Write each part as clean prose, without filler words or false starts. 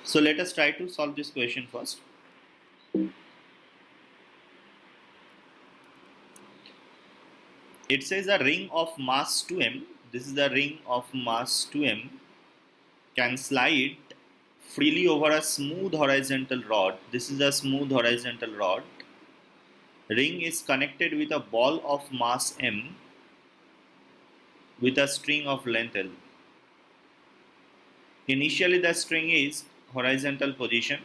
So let us try to solve this question first. It says a ring of mass 2m, this is the ring of mass 2m, can slide freely over a smooth horizontal rod. This is a smooth horizontal rod. Ring is connected with a ball of mass m with a string of length L. Initially the string is horizontal position.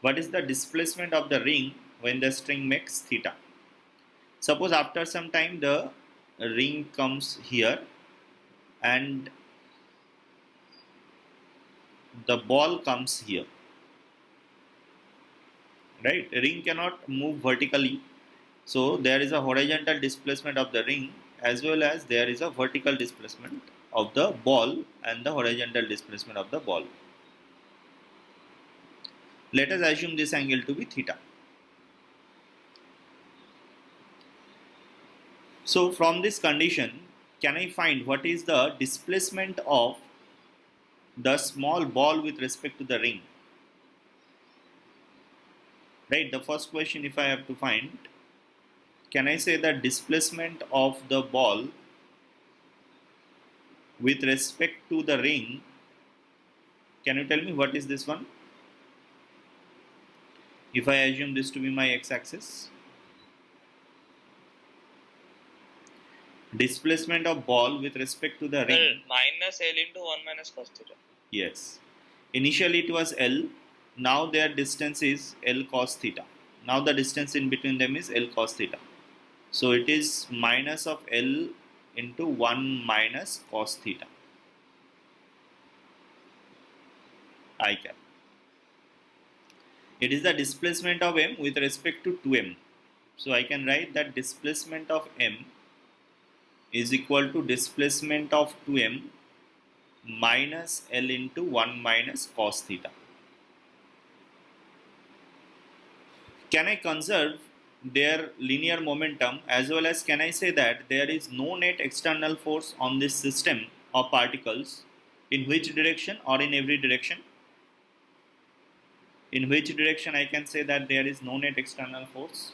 What is the displacement of the ring when the string makes theta? Suppose after some time the ring comes here and the ball comes here, right? Ring cannot move vertically, so there is a horizontal displacement of the ring as well as there is a vertical displacement of the ball and the horizontal displacement of the ball. Let us assume this angle to be theta. So from this condition, can I find what is the displacement of the small ball with respect to the ring? Right, the first question if I have to find, can I say that displacement of the ball with respect to the ring, can you tell me what is this one? If I assume this to be my x-axis, displacement of ball with respect to the ring, minus L into 1 minus cos theta. yes, initially it was L, now their distance is L cos theta. Now the distance in between them is L cos theta. So it is minus of L into 1 minus cos theta I cap. It is the displacement of m with respect to 2m. So I can write that displacement of m is equal to displacement of 2m minus L into 1 minus cos theta. Can I conserve their linear momentum as well as can I say that there is no net external force on this system of particles in which direction or in every direction? In which direction I can say that there is no net external force?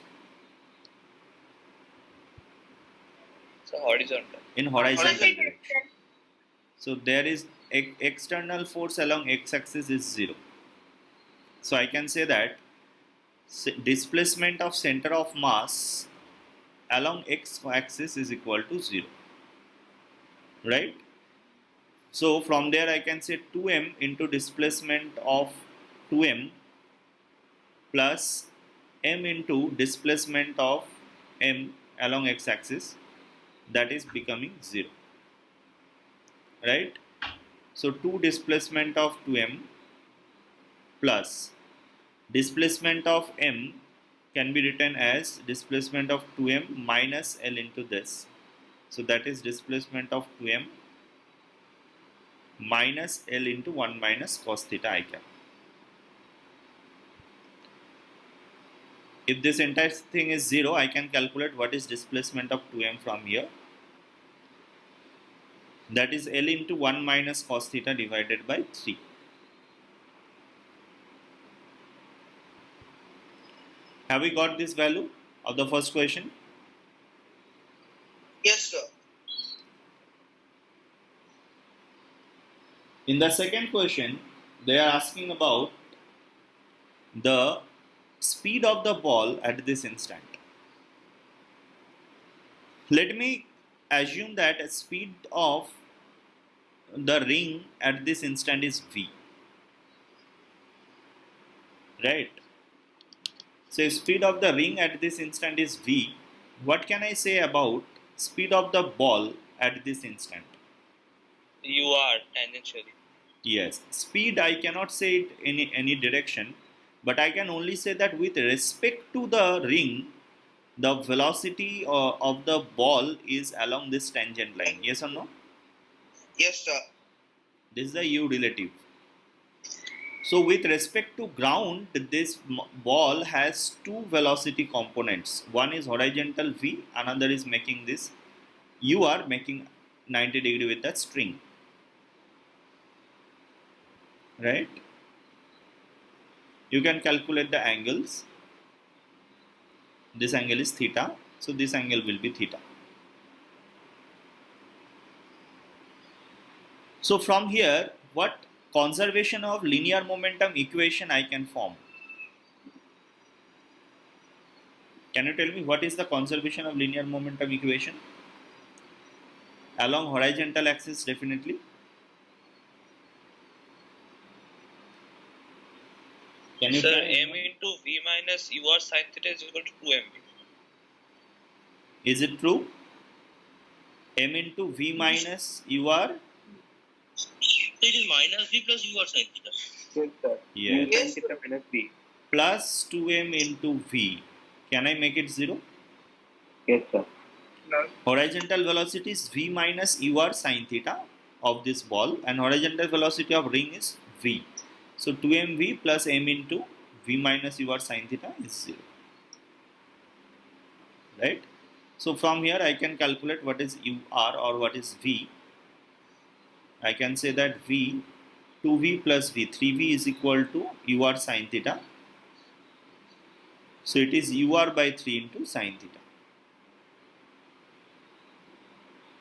So horizontal. In horizontal direction. So there is external force along x-axis is 0. So I can say that displacement of center of mass along x-axis is equal to 0. Right? So from there I can say 2m into displacement of 2m plus m into displacement of m along x-axis, that is becoming 0. Right? So 2 displacement of 2m plus displacement of m can be written as displacement of 2m minus L into this. So that is displacement of 2m minus L into 1 minus cos theta I cap. If this entire thing is 0, I can calculate what is displacement of 2m from here. That is L into 1 minus cos theta divided by 3. Have we got this value of the first question? Yes, sir. In the second question, they are asking about the speed of the ball at this instant. Let me assume that the speed of the ring at this instant is v. Right? So speed of the ring at this instant is v. What can I say about speed of the ball at this instant? You are tangentially. Yes, speed I cannot say it in any direction, but I can only say that with respect to the ring, the velocity of the ball is along this tangent line. Yes or no? Yes, sir. This is the u relative. So with respect to ground, this ball has two velocity components. One is horizontal v, another is making this. You are making 90 degree with that string, right? You can calculate the angles. This angle is theta, so this angle will be theta. So from here, what conservation of linear momentum equation I can form? Can you tell me what is the conservation of linear momentum equation? Along horizontal axis, definitely. Can you Sir, try? m into v minus ur sin theta is equal to 2mv. Is it true? M into v minus ur? It is minus v plus ur sin theta. Yes, sir. Yes. U sin theta minus B. Plus 2m into v. Can I make it 0? Yes, sir. No. Horizontal velocity is v minus ur sin theta of this ball, and horizontal velocity of ring is v. So 2mv plus m into v minus ur sin theta is 0. Right? So from here I can calculate what is ur or what is v. I can say that v, 2v plus v, 3v is equal to ur sin theta. So it is ur by 3 into sin theta.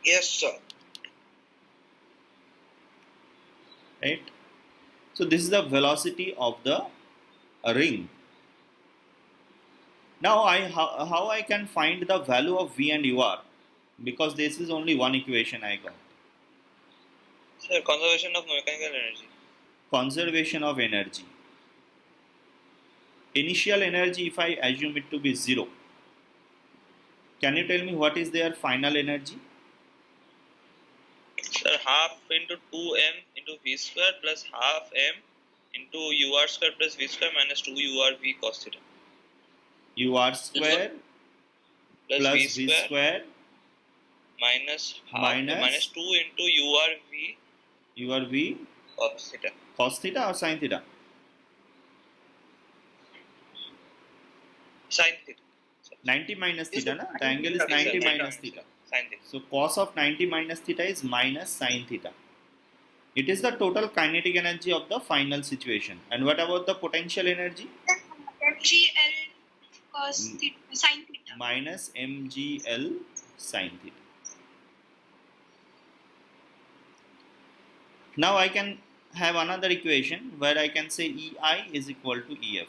Yes, sir. Right? So this is the velocity of the ring. Now how I can find the value of v and ur, because this is only one equation I got. Sir, conservation of mechanical energy. Conservation of energy. Initial energy, if I assume it to be 0, can you tell me what is their final energy? Sir, half into 2m into v square plus half m into ur square plus v square minus 2 ur v cos theta. Ur square Plus plus v square minus half minus minus 2 into ur v ur v cos theta. cos theta or sin theta? Sin theta. 90 minus theta, na? The angle is Yes, 90 sir. minus theta. Sin theta. So cos of 90 minus theta is minus sin theta. It is the total kinetic energy of the final situation. And what about the potential energy? MGL cos theta, sin theta. Minus mgl sin theta. Now I can have another equation where I can say EI is equal to EF.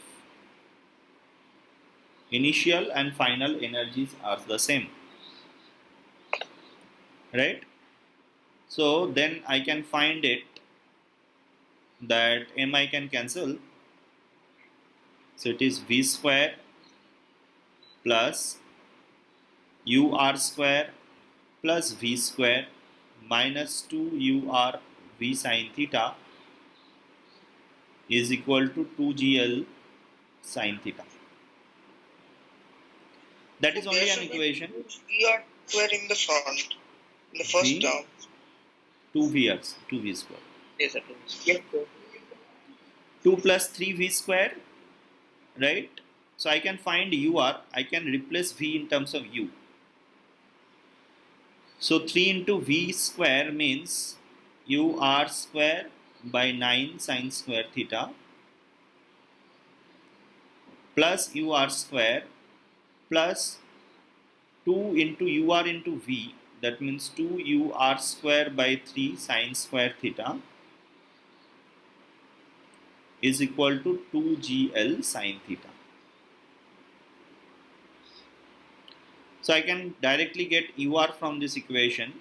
Initial and final energies are the same. Right? So then I can find it that m I can cancel. So it is v square plus ur square plus v square minus 2ur v sin theta is equal to 2gl sin theta. That is only an equation. Ur square in the front, in the first V. term. 2v square. Yes, sir. Yes, sir. 2 plus 3v square, right? So I can find ur, I can replace v in terms of u. So 3 into v square means ur square by 9 sin square theta plus ur square plus 2 into ur into v, that means 2 ur square by 3 sin square theta is equal to 2gl sin theta. So I can directly get ur from this equation.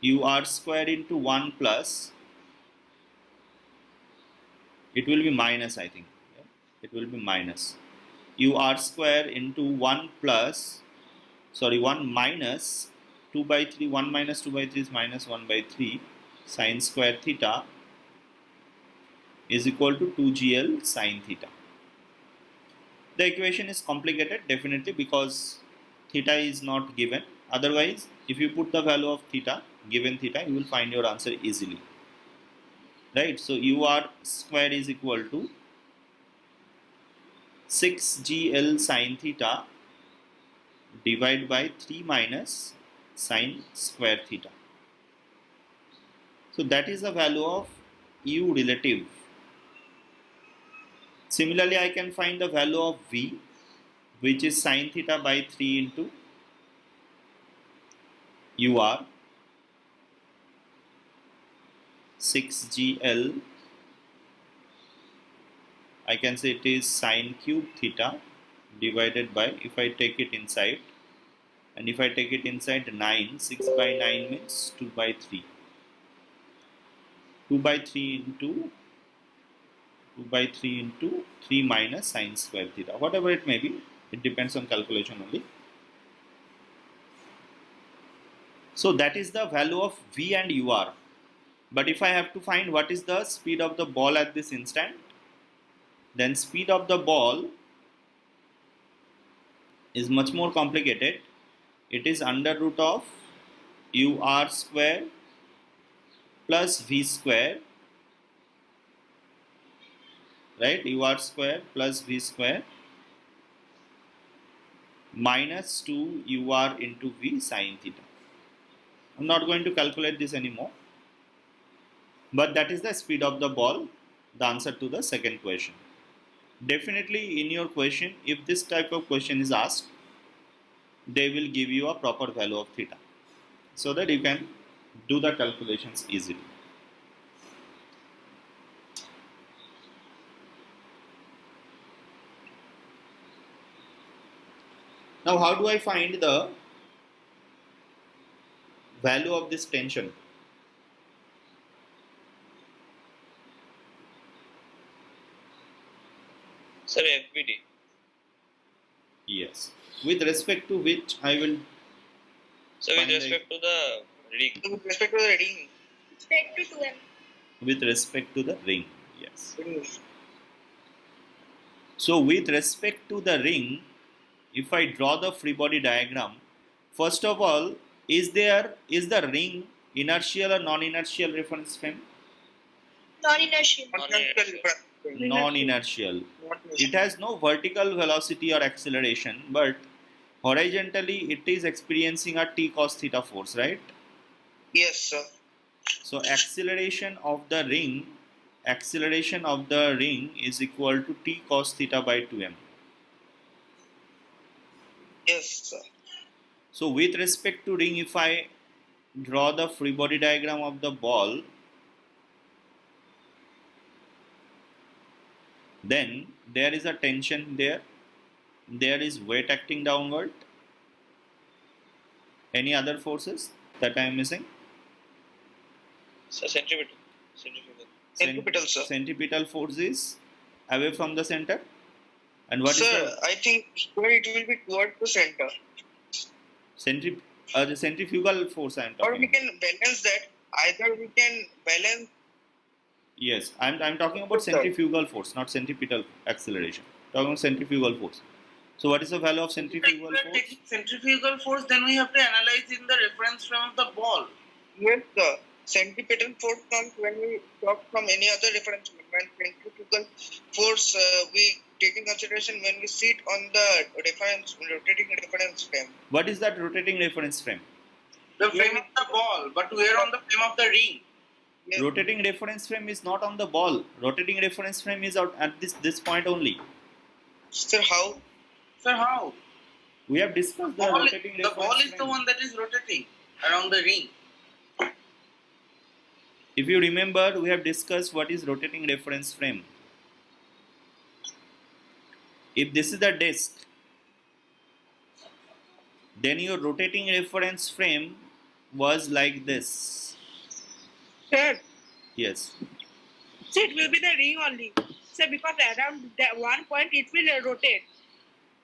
Ur square into 1 plus, it will be minus, I think. It will be minus. Ur square into 1 plus, sorry, 1 minus 2 by 3, 1 minus 2 by 3 is minus 1 by 3 sin square theta is equal to 2gl sin theta. The equation is complicated definitely because theta is not given. Otherwise, if you put the value of theta, given theta, you will find your answer easily. Right? So ur square is equal to 6gl sin theta divided by 3 minus sin square theta. So that is the value of u relative. Similarly, I can find the value of V, which is sine theta by 3 into UR 6GL. I can say it is sine cube theta divided by, if I take it inside, and if I take it inside 9, 6 by 9 means 2 by 3. 2 by 3 into 2 by 3 into 3 minus sine square theta. Whatever it may be, it depends on calculation only. So that is the value of V and UR. But if I have to find what is the speed of the ball at this instant, then speed of the ball is much more complicated. It is under root of UR square plus V square, right? UR square plus V square minus 2 UR into V sine theta. I'm not going to calculate this anymore. But that is the speed of the ball, the answer to the second question. Definitely in your question, if this type of question is asked, they will give you a proper value of theta so that you can do the calculations easily. Now, how do I find the value of this tension? Sir, FBD. Yes. With respect to which I will. So with respect to the ring. With respect to the ring. Respect to 2m. With respect to the ring. Yes. So with respect to the ring, if I draw the free body diagram, first of all, is the ring inertial or non-inertial reference frame? Non-inertial. Non-inertial. It has no vertical velocity or acceleration, but horizontally it is experiencing a t cos theta force, right? Yes, sir. So acceleration of the ring is equal to t cos theta by 2m. Yes, sir. So with respect to ring, if I draw the free body diagram of the ball, then there is a tension there. There is weight acting downward. Any other forces that I am missing? So centripetal. Centripetal, sir. Centripetal force is away from the center. And what is Sir, I think it will be towards the center. the centrifugal force I am Or talking we about? can balance that. Either we can balance. Yes, I'm talking about Sir. centrifugal force, not centripetal acceleration. Talking about centrifugal force. So what is the value of centrifugal If we are force? taking centrifugal force, then we have to analyze in the reference frame of the ball. Yes, sir. Centripetal force comes when we talk from any other reference frame. When centrifugal force we take in consideration when we sit on the rotating reference frame. What is that rotating reference frame? The frame of the ball, but we are on the frame of the ring. Yes. Rotating reference frame is not on the ball. Rotating reference frame is out at this point only. Sir, how? Sir, how? We have discussed the rotating The reference ball is frame. the one that is rotating around the ring. If you remember, we have discussed what is rotating reference frame. If this is the disk, then your rotating reference frame was like this. Sir, Yes. so it will be the ring only. So because around that one point it will rotate.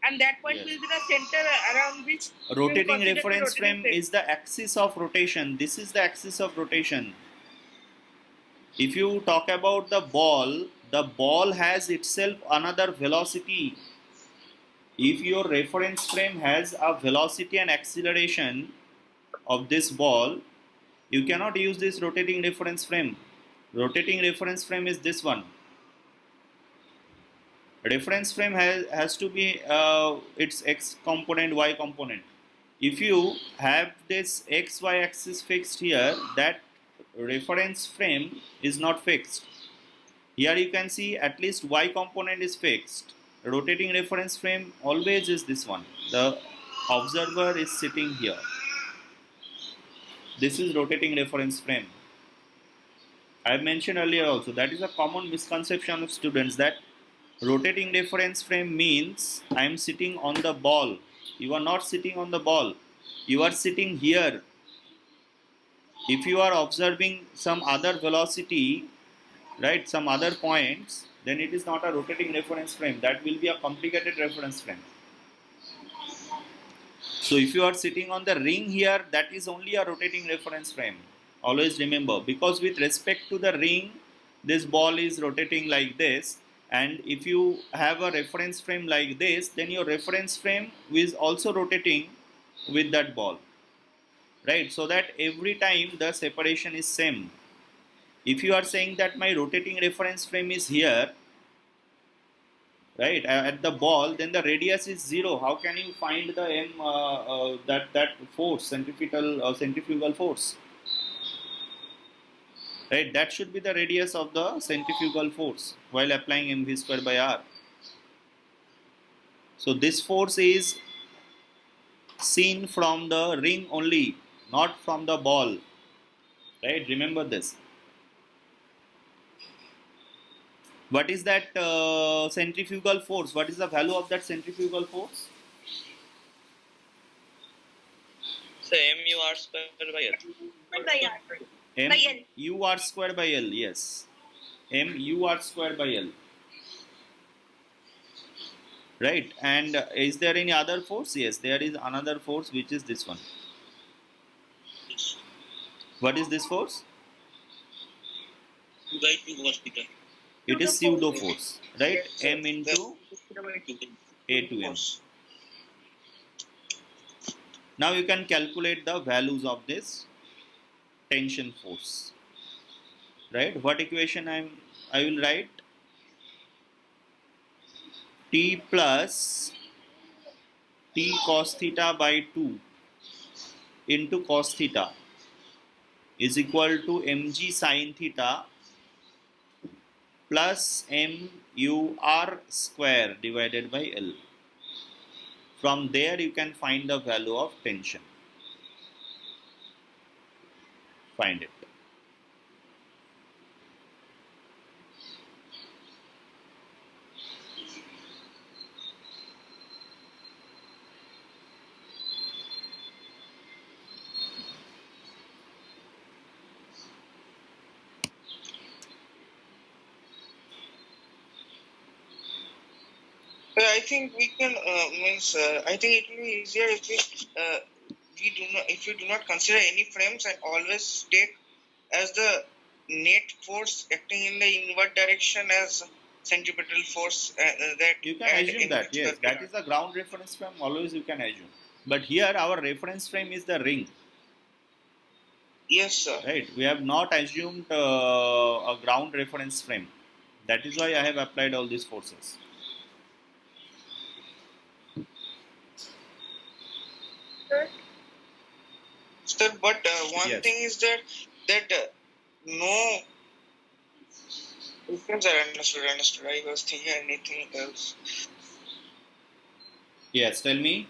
And that point Yes. will be the center around which Rotating consider the reference rotating frame is the axis of rotation. This is the axis of rotation. If you talk about the ball has itself another velocity. If your reference frame has a velocity and acceleration of this ball, you cannot use this rotating reference frame. Rotating reference frame is this one. Reference frame has to be its x component, y component. If you have this xy axis fixed here, that reference frame is not fixed. Here you can see at least y component is fixed. Rotating reference frame always is this one. The observer is sitting here. This is rotating reference frame. I mentioned earlier also that is a common misconception of students, that rotating reference frame means I am sitting on the ball. You are not sitting on the ball. You are sitting here. If you are observing some other velocity, right, some other points, then it is not a rotating reference frame. That will be a complicated reference frame. So if you are sitting on the ring here, that is only a rotating reference frame. Always remember, because with respect to the ring, this ball is rotating like this, and if you have a reference frame like this, then your reference frame is also rotating with that ball, right? So that every time the separation is same. If you are saying that my rotating reference frame is here, right, at the ball, then the radius is 0. How can you find the m that force, centrifugal force, right? That should be the radius of the centrifugal force while applying mv square by r. So this force is seen from the ring only, not from the ball, right? Remember this. What is that centrifugal force? What is the value of that centrifugal force? So mu r square by l. By R. M By L. u r square by l. Yes, m u r square by l. Right. And is there any other force? Yes, there is another force, which is this one. What is this force? 2 by 2 cos theta. It is pseudo force, right? Yes, M into A to M. Now you can calculate the values of this tension force, right? What equation I will write? T plus T cos theta by 2 into cos theta is equal to mg sin theta plus mur square divided by L. From there you can find the value of tension. Find it. I think we can I think it will be easier if we do not consider any frames and always take as the net force acting in the inward direction as centripetal force that You can assume that, yes, that is the ground reference frame. Always you can assume. But here our reference frame is the ring. Yes, sir. Right, we have not assumed a ground reference frame. That is why I have applied all these forces. Sir, but one Yes. thing is that no. Yes, sir, understood. I was thinking anything else. Yes, tell me.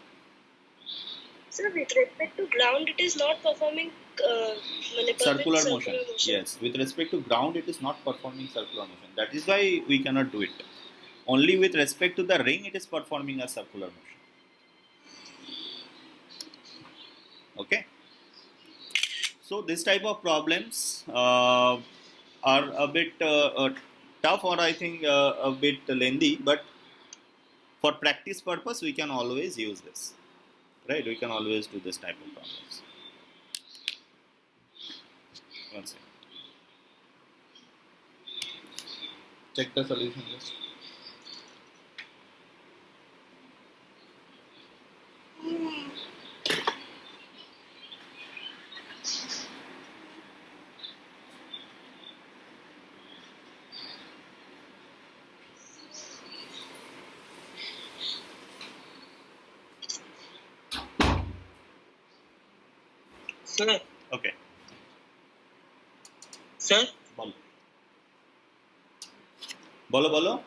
So with respect to ground, it is not performing Circular motion. Yes, with respect to ground, it is not performing circular motion. That is why we cannot do it. Only with respect to the ring, it is performing a circular motion. Okay. So this type of problems are a bit tough, or I think a bit lengthy, but for practice purpose, we can always use this. Right? We can always do this type of problems. One second. Check the solution list. Sir, Okay. sir, Ball. बोलो बोलो.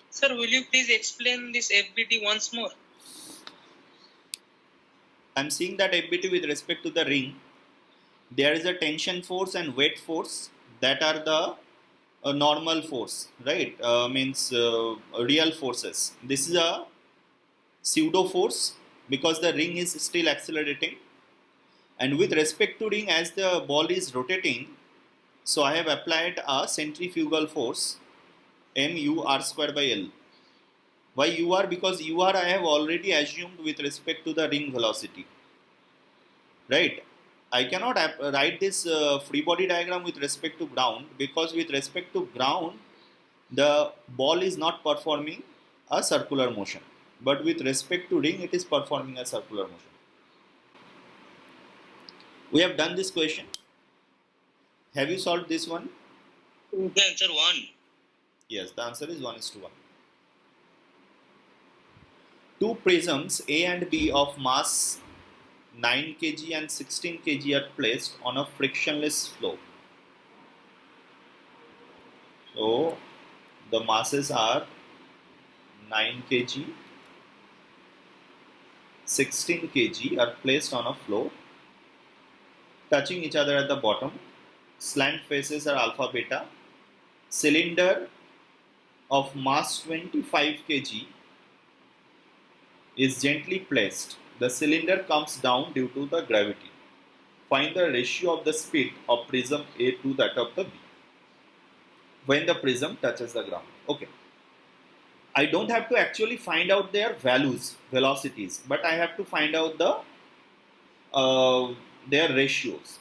Sir, will you please explain this FBT once more? I'm seeing that FBT with respect to the ring, there is a tension force and weight force that are the normal force, right? Means real forces. This is a pseudo force because the ring is still accelerating, and with respect to ring, as the ball is rotating, so I have applied a centrifugal force mu r square by L. Why ur? Because ur I have already assumed with respect to the ring velocity, right? I cannot write this free body diagram with respect to ground, because with respect to ground the ball is not performing a circular motion, but with respect to ring it is performing a circular motion. We have done this question. Have you solved this one? The answer 1. Yes, the answer is 1:1. Two prisms A and B of mass 9 kg and 16 kg are placed on a frictionless flow. So the masses are 9 kg, 16 kg are placed on a floor, touching each other at the bottom. Slant faces are alpha beta. Cylinder of mass 25 kg is gently placed. The cylinder comes down due to the gravity. Find the ratio of the speed of prism A to that of the B when the prism touches the ground. Okay. I don't have to actually find out their values, velocities, but I have to find out their ratios.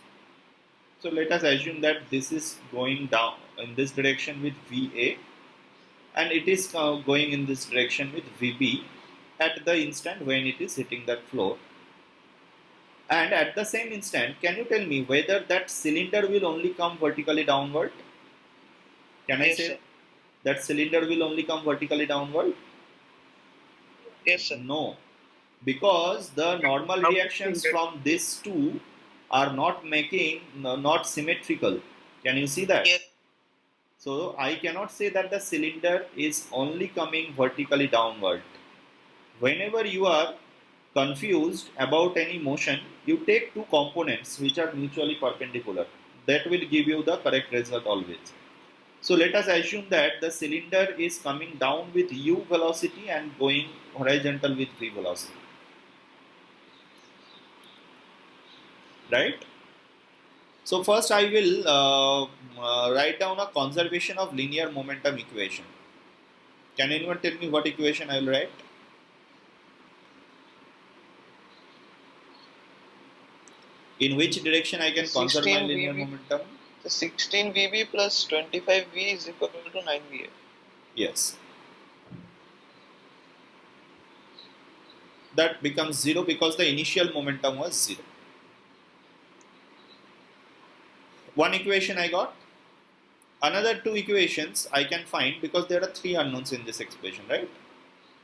So let us assume that this is going down in this direction with VA, and it is going in this direction with VB at the instant when it is hitting that floor. And at the same instant, can you tell me whether that cylinder will only come vertically downward? Can I Yes, say sir. that cylinder will only come vertically downward? Yes, sir. No, because the normal How to reactions think that? from these two are not symmetrical. Can you see that? Yes. So I cannot say that the cylinder is only coming vertically downward. Whenever you are confused about any motion, you take two components which are mutually perpendicular. That will give you the correct result always. So let us assume that the cylinder is coming down with u velocity and going horizontal with v velocity. Right? So first I will write down a conservation of linear momentum equation. Can anyone tell me what equation I will write? In which direction I can conserve my 16 linear VB. momentum? So 16 VB plus 25 V is equal to 9 VA. Yes. That becomes 0 because the initial momentum was 0. One equation I got. Another two equations I can find because there are three unknowns in this expression, right?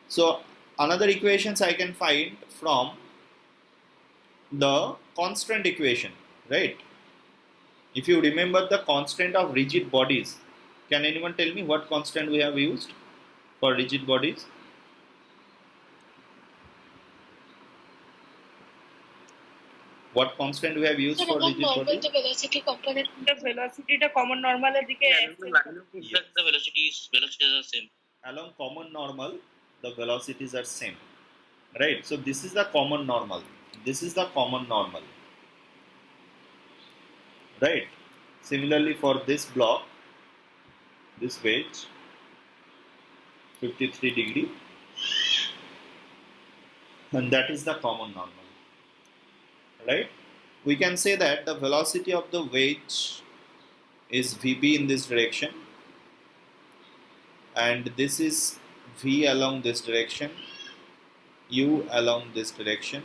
So another equations I can find from the constant equation, right? If you remember the constant of rigid bodies, can anyone tell me what constant we have used for rigid bodies? What constant we have used for rigid bodies? the velocity component. The velocity টা common normal এর দিকে Yes. The velocities are same. Along common normal, the velocities are same, right? So this is the common normal. This is the common normal, right? Similarly for this block, this wedge, 53 degree, and that is the common normal, right? We can say that the velocity of the wedge is VB in this direction, and this is V along this direction, U along this direction,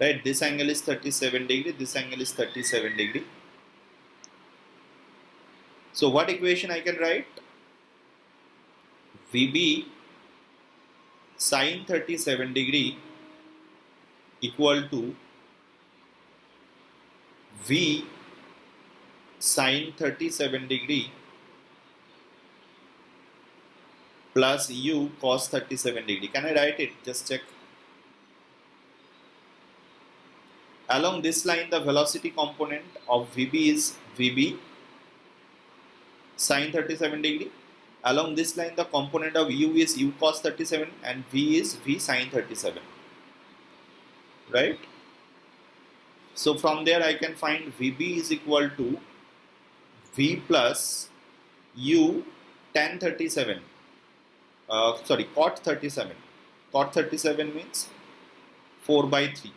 right? This angle is 37 degree, this angle is 37 degree. So what equation I can write? VB sine 37 degree equal to V sine 37 degree plus u cos 37 degree. Can I write it? Just check. Along this line, the velocity component of Vb is Vb sin 37 degree. Along this line, the component of u is u cos 37 and v is v sin 37. Right? So from there I can find Vb is equal to v plus u tan 37. Cot 37. Cot 37 means 4 by 3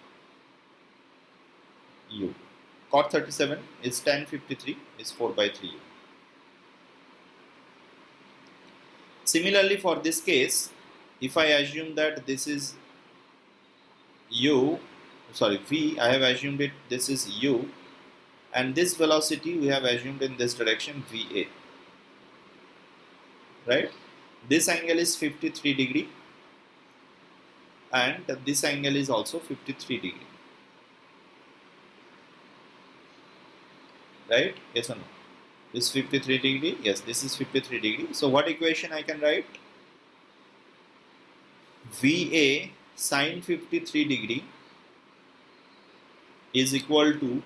u. Cot 37 is tan 53 is 4 by 3 u. Similarly, for this case, if I assume that this is v, I have assumed it, this is u, and this velocity we have assumed in this direction va. Right? This angle is 53 degree and this angle is also 53 degree. Right? Yes or no? This 53 degree, yes, this is 53 degree. So what equation I can write? VA sin 53 degree is equal to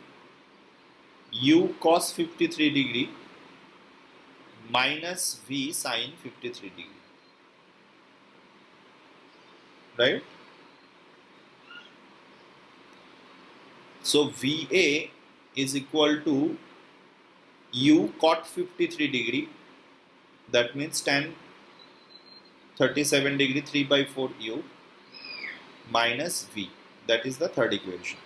u cos 53 degree minus v sin 53 degree. Right? So VA is equal to u cot 53 degree, that means tan 37 degree 3 by 4 u minus v, that is the third equation.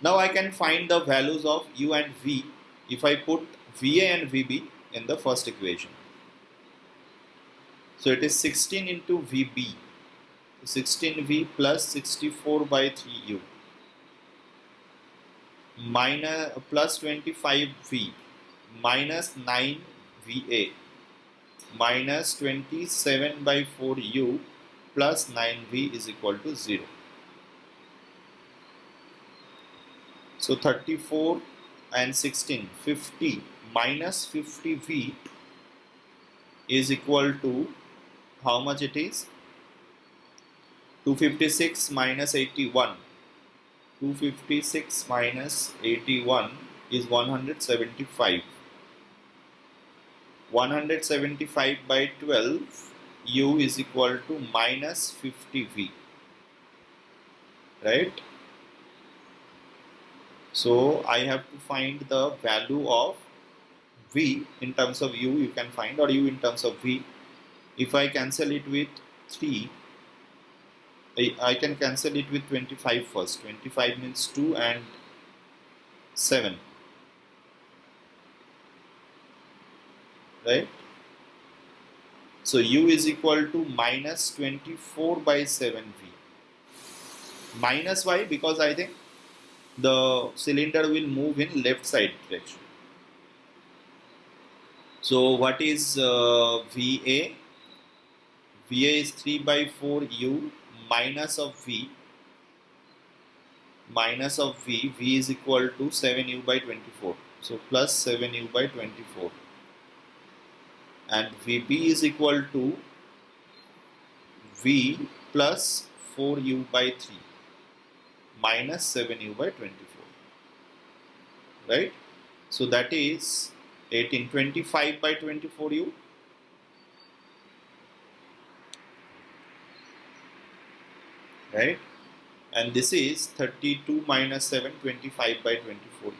Now I can find the values of u and v if I put VA and VB in the first equation. So it is 16 into VB, 16V plus 64 by 3u minus plus 25V minus 9VA minus 27 by 4u plus 9V is equal to 0. So 34 and 16, 50 minus 50V is equal to how much it is? 256 minus 81. 256 minus 81 is 175. 175 by 12 u is equal to minus 50v. Right? So I have to find the value of v in terms of u, you can find, or u in terms of v. If I cancel it with 3, I can cancel it with 25 first. 25 means 2 and 7. Right? So u is equal to minus 24 by 7v. Minus why? Because I think the cylinder will move in left side direction. So what is VA? VA is 3 by 4 u minus of v. Minus of v. V is equal to 7u by 24. So plus 7u by 24. And VB is equal to v plus 4u by 3 minus 7u by 24. Right? So that is 18. 25 by 24u. Right? And this is 32 minus 7, 25 by 24u.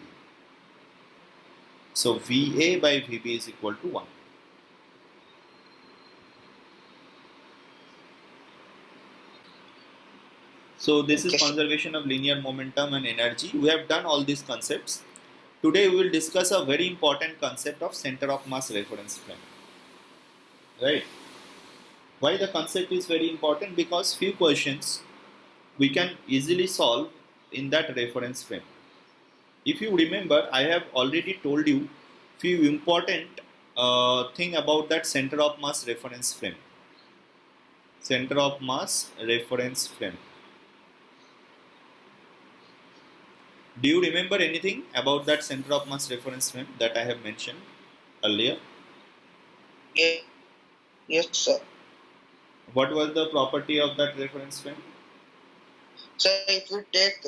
So VA by VB is equal to 1. So this is conservation of linear momentum and energy. We have done all these concepts. Today we will discuss a very important concept of center of mass reference frame. Right? Why the concept is very important? Because few questions we can easily solve in that reference frame. If you remember, I have already told you few important thing about that center of mass reference frame. Center of mass reference frame. Do you remember anything about that center of mass reference frame that I have mentioned earlier? Yeah. Yes, sir. What was the property of that reference frame? So if we take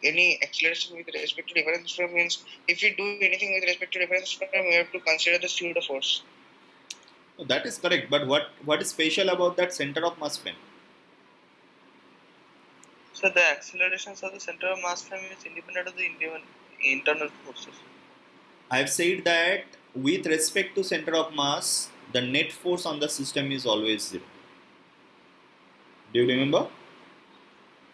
any acceleration with respect to reference frame, means if we do anything with respect to reference frame, we have to consider the pseudo force. Oh, that is correct, but what is special about that center of mass frame? So the accelerations of the center of mass frame is independent of the internal forces. I have said that with respect to center of mass, the net force on the system is always zero. Do you remember?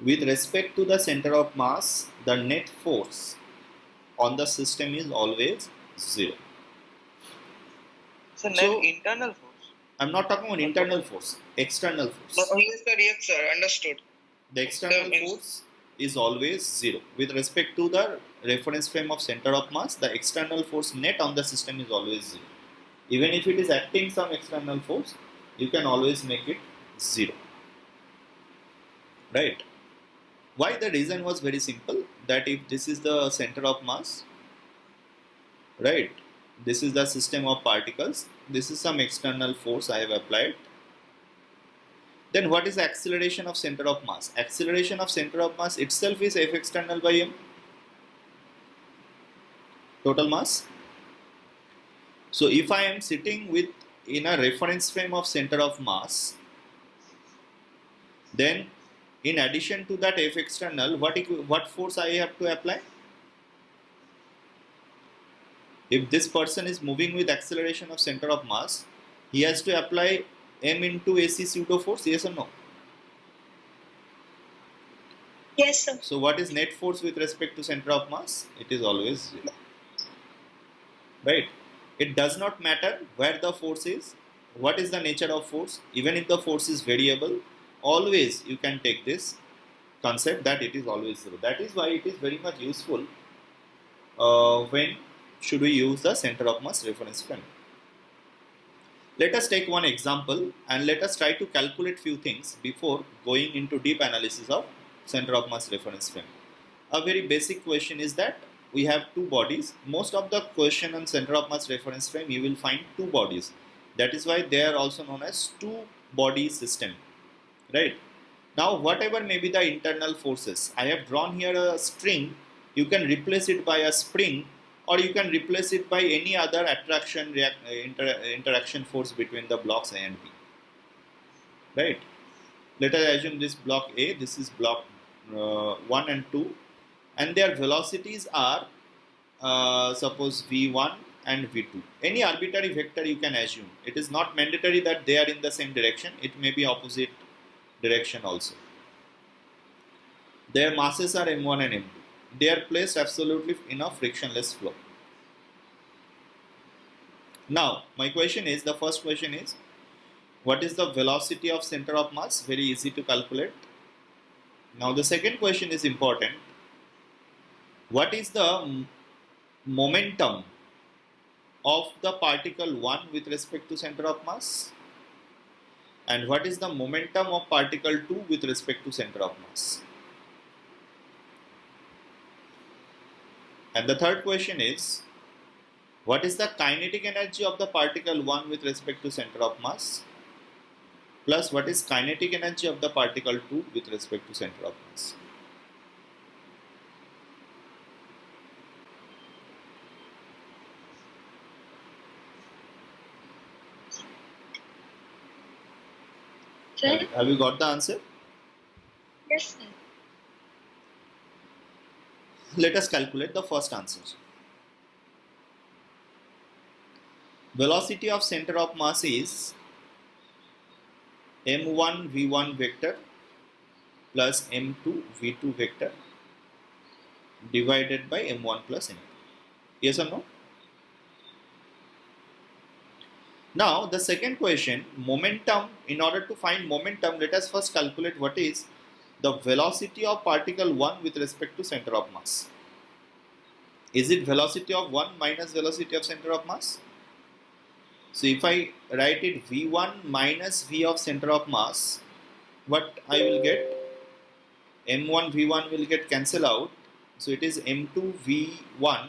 With respect to the center of mass, the net force on the system is always zero. So net So internal force. I'm not talking about internal force, external No, force. yes, sir, understood. The external force is always zero. With respect to the reference frame of center of mass, the external force net on the system is always zero. Even if it is acting some external force, you can always make it zero. Right? Why? The reason was very simple, that if this is the center of mass, right, this is the system of particles, this is some external force I have applied, then what is the acceleration of center of mass? Acceleration of center of mass itself is F external by m, total mass. So if I am sitting with in a reference frame of center of mass, then in addition to that F external, what force I have to apply? If this person is moving with acceleration of center of mass, he has to apply m into AC pseudo force, yes or no? Yes, sir. So what is net force with respect to center of mass? It is always zero. Right? It does not matter where the force is, what is the nature of force, even if the force is variable, always you can take this concept that it is always zero. That is why it is very much useful when should we use the center of mass reference frame. Let us take one example and let us try to calculate few things before going into deep analysis of center of mass reference frame. A very basic question is that we have two bodies. Most of the question on center of mass reference frame, you will find two bodies. That is why they are also known as two body system. Right? Now, whatever may be the internal forces, I have drawn here a string. You can replace it by a spring, or you can replace it by any other attraction interaction force between the blocks A and B. Right? Let us assume this block A, this is block 1 and 2, and their velocities are suppose v1 and v2. Any arbitrary vector you can assume. It is not mandatory that they are in the same direction. It may be opposite direction also. Their masses are m1 and m2. They are placed absolutely in a frictionless flow. Now, my question is, the first question is, what is the velocity of center of mass? Very easy to calculate. Now, the second question is important. What is the momentum of the particle 1 with respect to center of mass? And what is the momentum of particle 2 with respect to center of mass? And the third question is, what is the kinetic energy of the particle 1 with respect to center of mass? Plus, what is kinetic energy of the particle 2 with respect to center of mass? Sir? Have you got the answer? Yes, sir. Let us calculate the first answer. Velocity of center of mass is m1 v1 vector plus m2 v2 vector divided by m1 plus m2. Yes or no? Now, the second question, momentum. In order to find momentum, let us first calculate what is the velocity of particle 1 with respect to center of mass. Is it velocity of 1 minus velocity of center of mass? So if I write it v1 minus v of center of mass, what I will get? m1 v1 will get cancelled out. So it is m2 v1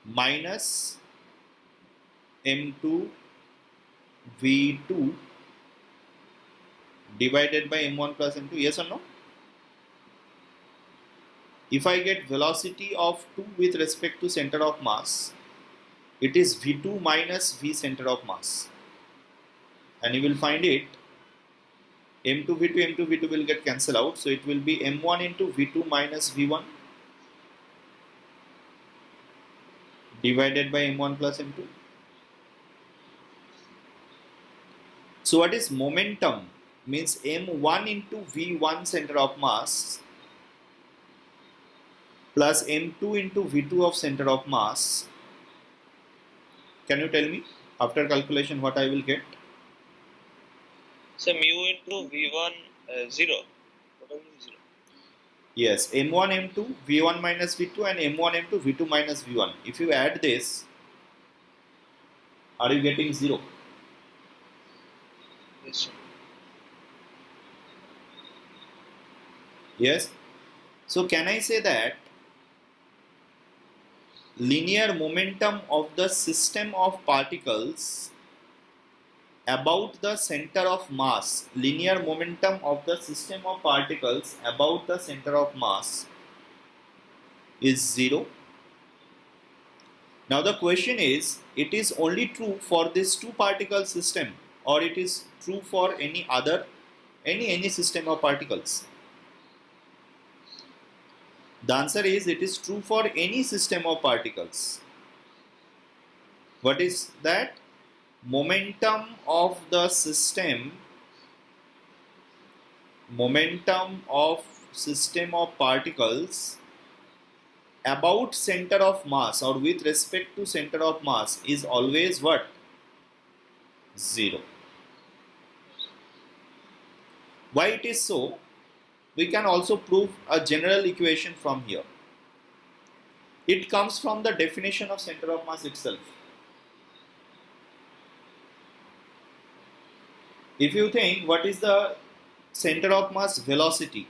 minus m2 v2 divided by m1 plus m2? Yes or no? If I get velocity of 2 with respect to center of mass, it is v2 minus v center of mass, and you will find it m2 v2 m2 v2 will get cancelled out, so it will be m1 into v2 minus v1 divided by m1 plus m2. So what is momentum? Means m1 into v1 center of mass plus m2 into v2 of center of mass. Can you tell me after calculation what I will get? So mu into v1 0. What is 0? Yes, m1 m2 v1 minus v2 and m1 m2 v2 minus v1. If you add this, are you getting 0? Yes, sir. Yes. So can I say that linear momentum of the system of particles about the center of mass, linear momentum of the system of particles about the center of mass is 0. Now the question is, it is only true for this two particle system, or it is true for any other, any system of particles? The answer is, it is true for any system of particles. What is that? Momentum of the system, momentum of system of particles about center of mass or with respect to center of mass is always what? 0. Why it is so? We can also prove a general equation from here. It comes from the definition of center of mass itself. If you think, what is the center of mass velocity?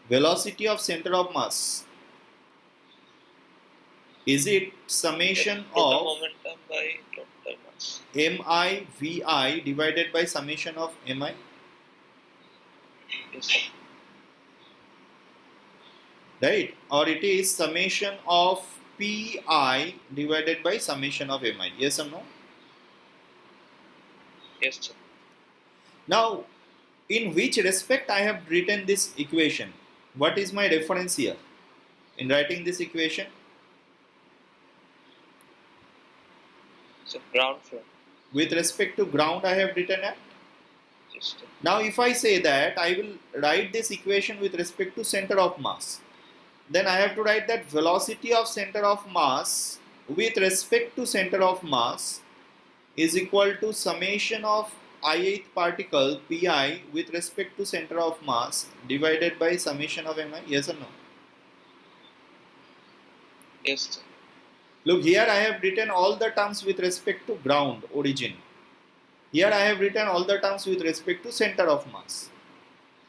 Velocity of center of mass, is it summation Total of momentum by total mass. mi vi divided by summation of mi? Yes, sir. Right? Or it is summation of pi divided by summation of mi? Yes or no? Yes, sir. Now, in which respect I have written this equation? What is my reference here in writing this equation? So ground floor. With respect to ground, I have written at. Yes, sir. Now, if I say that I will write this equation with respect to center of mass, then I have to write that velocity of center of mass with respect to center of mass is equal to summation of ith particle pi with respect to center of mass divided by summation of mi. Yes or no? Yes, sir. Look, here I have written all the terms with respect to ground origin. Here I have written all the terms with respect to center of mass.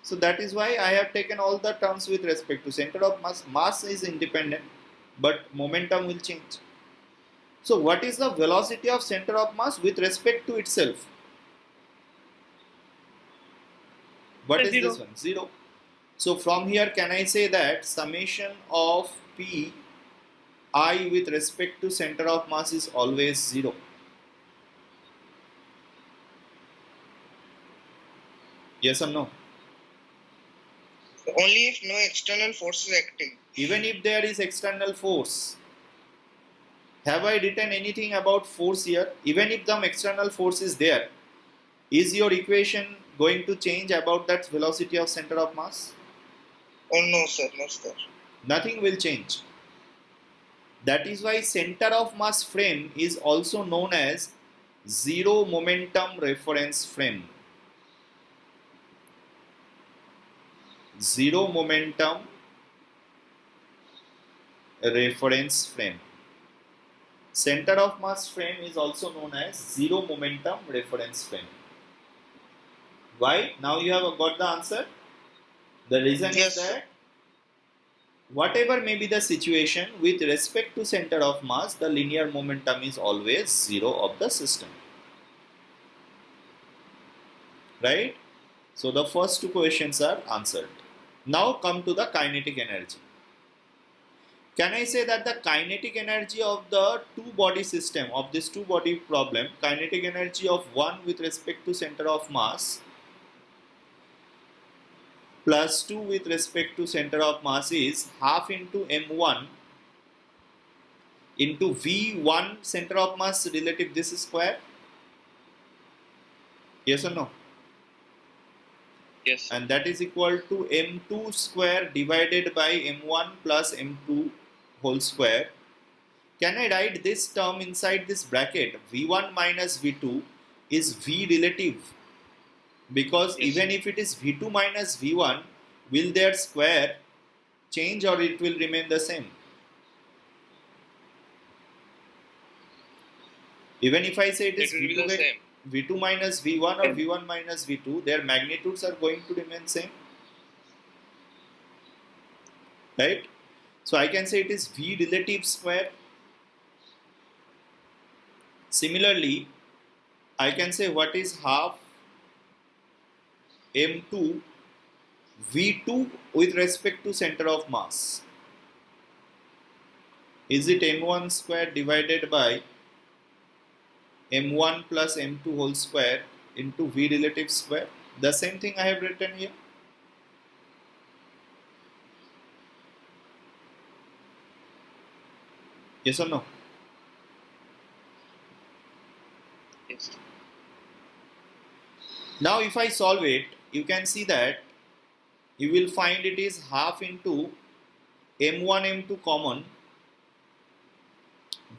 So that is why I have taken all the terms with respect to center of mass. Mass is independent, but momentum will change. So what is the velocity of center of mass with respect to itself? What is 0. this one? 0. So from here, can I say that summation of p I with respect to center of mass is always 0? Yes or no? Only if no external force is acting. Even if there is external force, have I written anything about force here? Even if some external force is there, is your equation going to change about that velocity of center of mass? Oh no, sir, no, sir. Nothing will change. That is why center of mass frame is also known as zero momentum reference frame. Zero momentum reference frame. Center of mass frame is also known as zero momentum reference frame. Why? Now you have got the answer. The reason Yes, is that whatever may be the situation, with respect to center of mass, the linear momentum is always 0 of the system. Right? So the first two questions are answered. Now come to the kinetic energy. Can I say that the kinetic energy of the two body system, of this two body problem, kinetic energy of one with respect to center of mass plus 2 with respect to center of mass is half into m1 into v1 center of mass relative this square? Yes or no? Yes. And that is equal to m2 square divided by m1 plus m2 whole square. Can I write this term inside this bracket? v1 minus v2 is v relative, because Yes. even if it is v2 minus v1, will their square change or it will remain the same? Even if I say it is It will be the same. v2 minus v1 or v1 minus v2, their magnitudes are going to remain same. Right? So I can say it is v relative square. Similarly, I can say what is half m2 v2 with respect to center of mass. Is it m1 square divided by m1 plus m2 whole square into v relative square? The same thing I have written here. Yes or no? Yes. Now if I solve it, you can see that you will find it is half into m1 m2 common,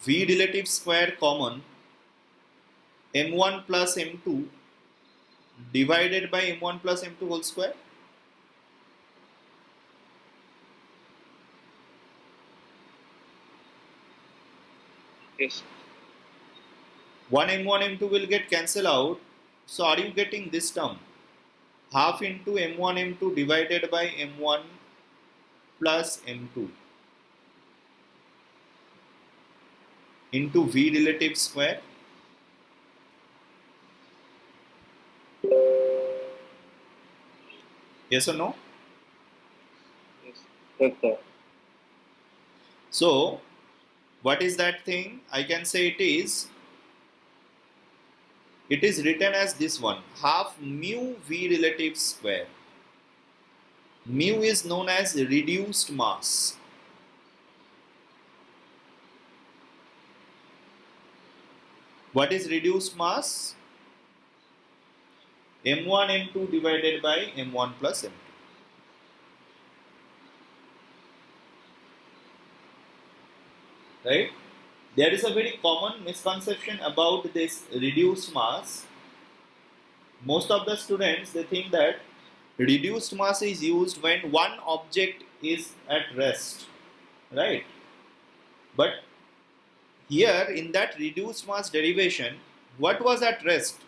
v relative square common, m1 plus m2 divided by m1 plus m2 whole square. Yes. 1 m1 m2 will get cancelled out. So are you getting this term? Half into m1 m2 divided by m1 plus m2 into v relative square. Yes or no? Yes. Yes, sir. So what is that thing? I can say it is written as this one, half mu v relative square. Mu is known as reduced mass. What is reduced mass? m1 m2 divided by m1 plus m2. Right? There is a very common misconception about this reduced mass. Most of the students, they think that reduced mass is used when one object is at rest, right? But here in that reduced mass derivation, what was at rest?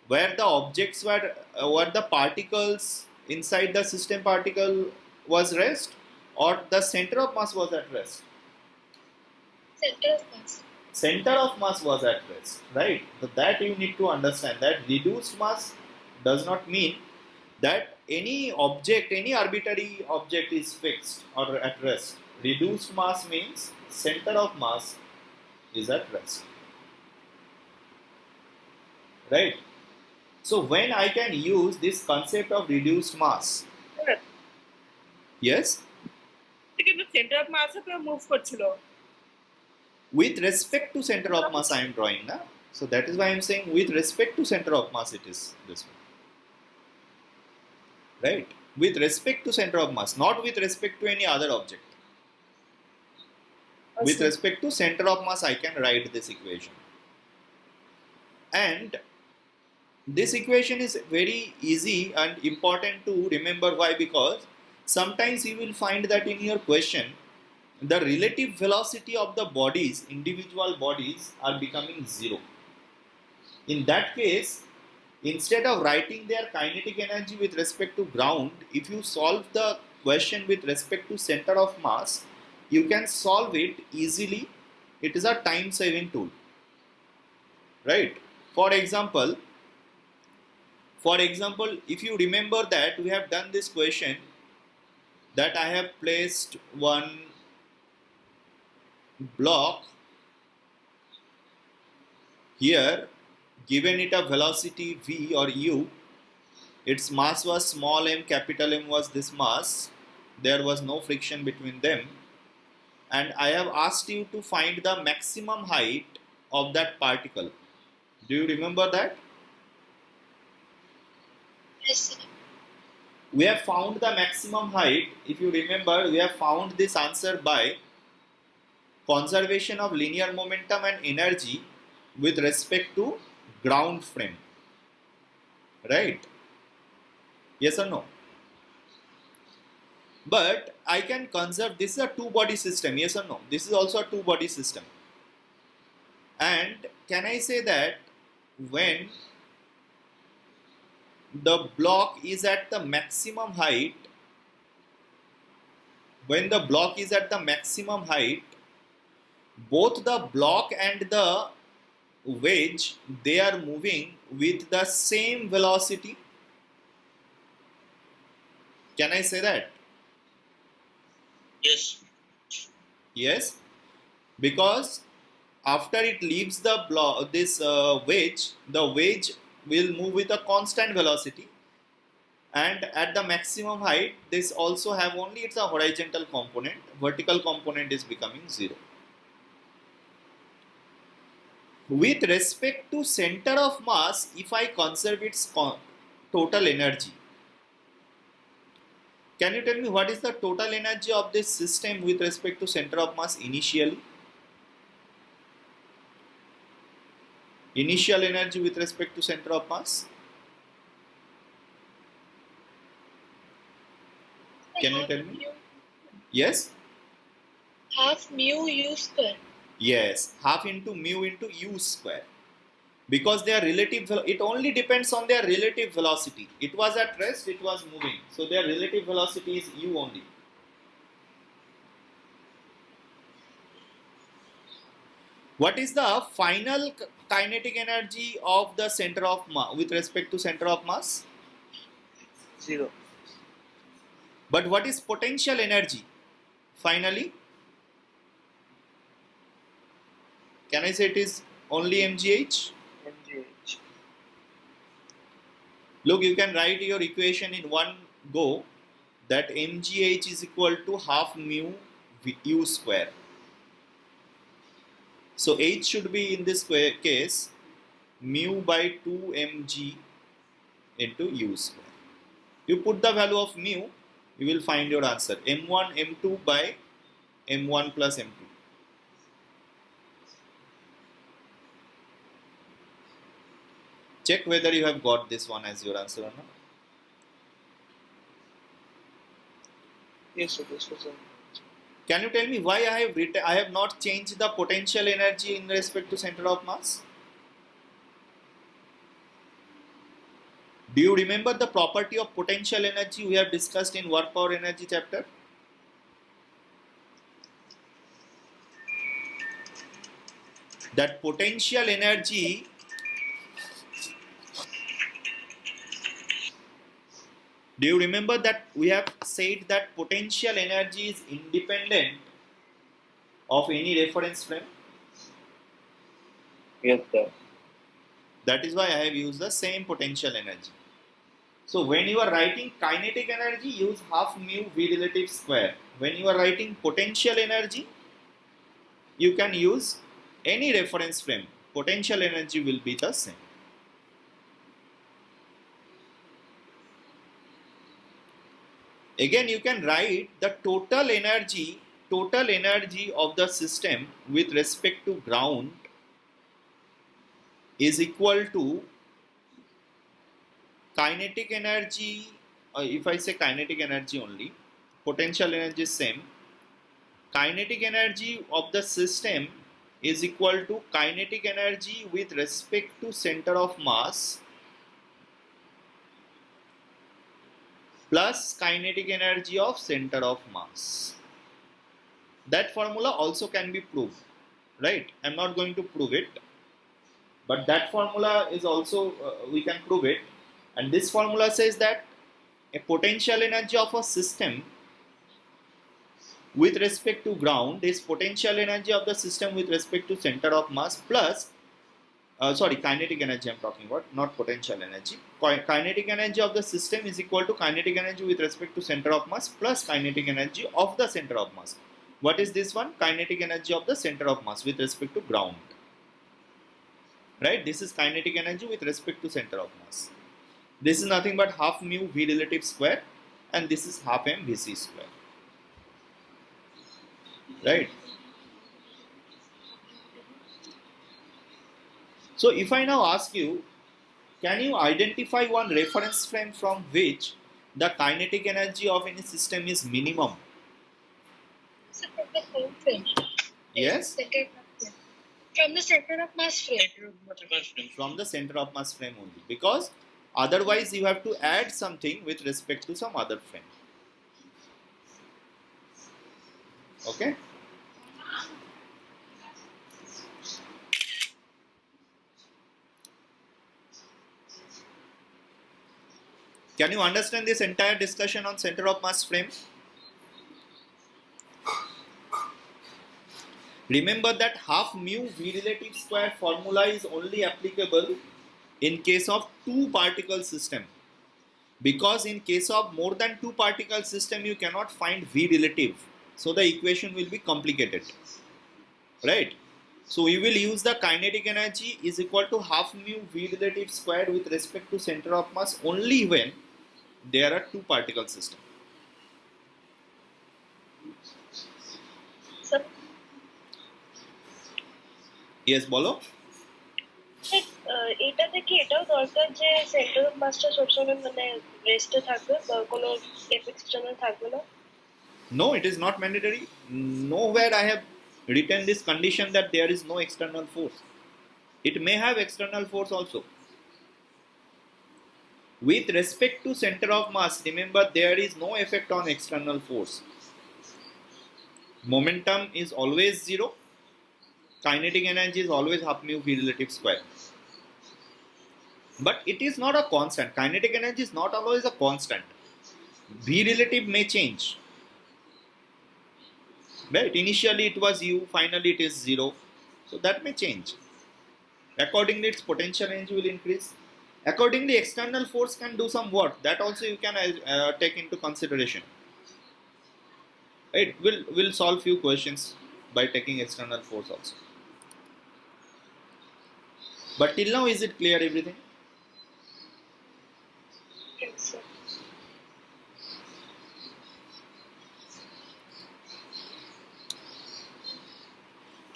Where the objects were the particles inside the system particle was rest, or the center of mass was at rest? Center of mass. Center of mass was at rest, right? So that you need to understand, that reduced mass does not mean that any object, any arbitrary object is fixed or at rest. Reduced mass means center of mass is at rest, right? So when I can use this concept of reduced mass, yes, কিন্তু centre of মাসও কেউ move করছিল with respect to center of mass I am drawing na. So that is why I am saying with respect to center of mass it is this one, right? With respect to center of mass, not with respect to any other object. With respect to center of mass I can write this equation, and this equation is very easy and important to remember. Why? Because sometimes you will find that in your question the relative velocity of the bodies, individual bodies, are becoming zero. In that case, instead of writing their kinetic energy with respect to ground, if you solve the question with respect to center of mass, you can solve it easily. It is a time saving tool, right? For example, if you remember that we have done this question, that I have placed one block here, given it a velocity v or u, its mass was small m, capital M was this mass, there was no friction between them, and I have asked you to find the maximum height of that particle. Do you remember that? Yes, sir. We have found the maximum height. If you remember, we have found this answer by conservation of linear momentum and energy with respect to ground frame, right? Yes or no? But I can conserve, this is a two body system, yes or no? This is also a two body system. And can I say that when the block is at the maximum height, both the block and the wedge, they are moving with the same velocity? Can I say that? Yes. Yes, because after it leaves the block, this wedge, the wedge will move with a constant velocity, and at the maximum height, this also have only it's a horizontal component. Vertical component is becoming zero. With respect to center of mass, if I conserve its total energy, can you tell me what is the total energy of this system with respect to center of mass initially? Initial energy with respect to center of mass? Can you tell me? Yes? Half mu u square. Yes, half into mu into u square. Because their relative, it only depends on their relative velocity. It was at rest, it was moving. So their relative velocity is u only. What is the final kinetic energy of the center of mass with respect to center of mass? 0. But what is potential energy finally? Can I say it is only mgh? mgh. Look, you can write your equation in one go, that mgh is equal to half mu u square. So h should be in this case mu by 2 mg into u square. You put the value of mu, you will find your answer, m1 m2 by m1 plus m2. Check whether you have got this one as your answer or not. Yes, so this was a... Can you tell me why I have not changed the potential energy in respect to center of mass? Do you remember the property of potential energy we have discussed in work power energy chapter? That potential energy do you remember that we have said that potential energy is independent of any reference frame? Yes, sir. That is why I have used the same potential energy. So when you are writing kinetic energy, use half mu v relative square. When you are writing potential energy, you can use any reference frame. Potential energy will be the same. Again, you can write the total energy of the system with respect to ground is equal to kinetic energy. If I say kinetic energy only, potential energy is same. Kinetic energy of the system is equal to kinetic energy with respect to center of mass plus kinetic energy of center of mass. That formula also can be proved, right? I'm not going to prove it, but that formula is also we can prove it. And this formula says that a potential energy of a system with respect to ground is potential energy of the system with respect to center of mass plus kinetic energy I'm talking about, not potential energy. Kinetic energy of the system is equal to kinetic energy with respect to center of mass plus kinetic energy of the center of mass. What is this one? Kinetic energy of the center of mass with respect to ground. Right? This is kinetic energy with respect to center of mass. This is nothing but half mu v relative square, and this is half m vc square. Right? So if I now ask you, can you identify one reference frame from which the kinetic energy of any system is minimum? So from the home frame. Yes? Center of mass. From the center of mass frame. From the center of mass frame only. Because otherwise you have to add something with respect to some other frame. Okay? Can you understand this entire discussion on center of mass frame? Remember that half mu v relative square formula is only applicable in case of two particle system, because in case of more than two particle system you cannot find v relative, so the equation will be complicated, right? So we will use the kinetic energy is equal to half mu v relative square with respect to center of mass only when there are two particle system. So, yes, bolo. এটা থেকে এটাও দরকার যে centre of মাসটা সবসময় মানে রেস্টে থাকবে বা কোনো এক্সটার্নাল থাকবে না। No, it is not mandatory. Nowhere I have written this condition that there is no external force. It may have external force also. With respect to center of mass, remember there is no effect on external force. Momentum is always zero. Kinetic energy is always half mu v relative square. But it is not a constant. Kinetic energy is not always a constant. V relative may change. Right? Initially it was u, finally it is zero. So that may change. Accordingly, its potential energy will increase. Accordingly, external force can do some work. That also you can take into consideration. It will solve few questions by taking external force also. But till now, is it clear everything? Yes, sir.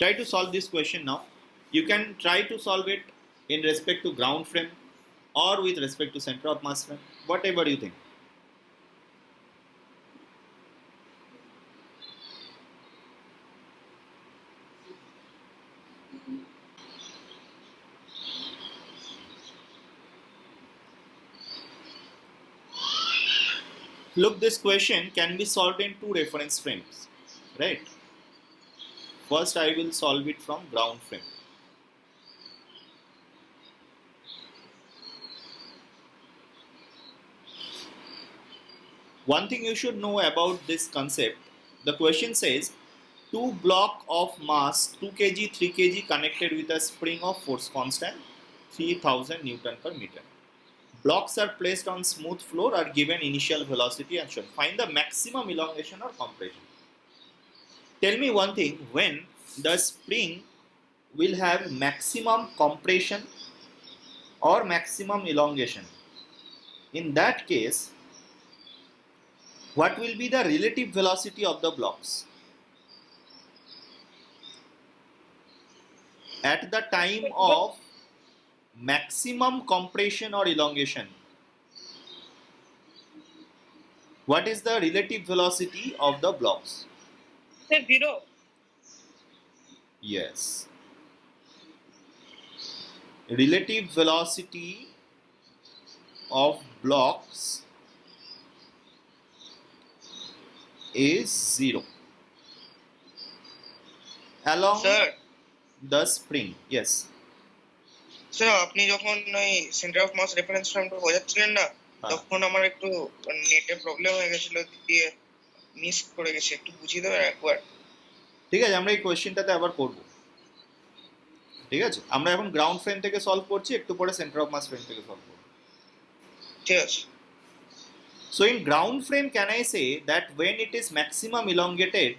Try to solve this question now. You can try to solve it in respect to ground frame or with respect to center of mass frame, whatever you think. Look, this question can be solved in two reference frames, right? First, I will solve it from ground frame. One thing you should know about this concept, the question says, two block of mass 2 kg, 3 kg connected with a spring of force constant 3000 Newton per meter. Blocks are placed on smooth floor, are given initial velocity and shown. Find the maximum elongation or compression. Tell me one thing, when the spring will have maximum compression or maximum elongation, in that case, what will be the relative velocity of the blocks? At the time of maximum compression or elongation, what is the relative velocity of the blocks? Say 0. Yes. Relative velocity of blocks is 0 along Sir, the spring. Yes. Sir আপনি যখন ওই centre of mass reference ফ্রেমটা বোঝাচ্ছিলেন না, হ্যাঁ। তখন আমার একটু নেটে প্রবলেম হয়ে গেছিল, দিয়ে মিস করে গেছি। একটু বুঝিয়ে দেবেন একবার? ঠিক আছে, আমরা এই কোয়েশ্চেনটাতে আবার করব। ঠিক আছে, আমরা এখন গ্রাউন্ড ফ্রেম থেকে সলভ করছি, একটু পরে সেন্টার অফ মাস ফ্রেম থেকে সলভ করব। ঠিক আছে। So in ground frame, can I say that when it is maximum elongated,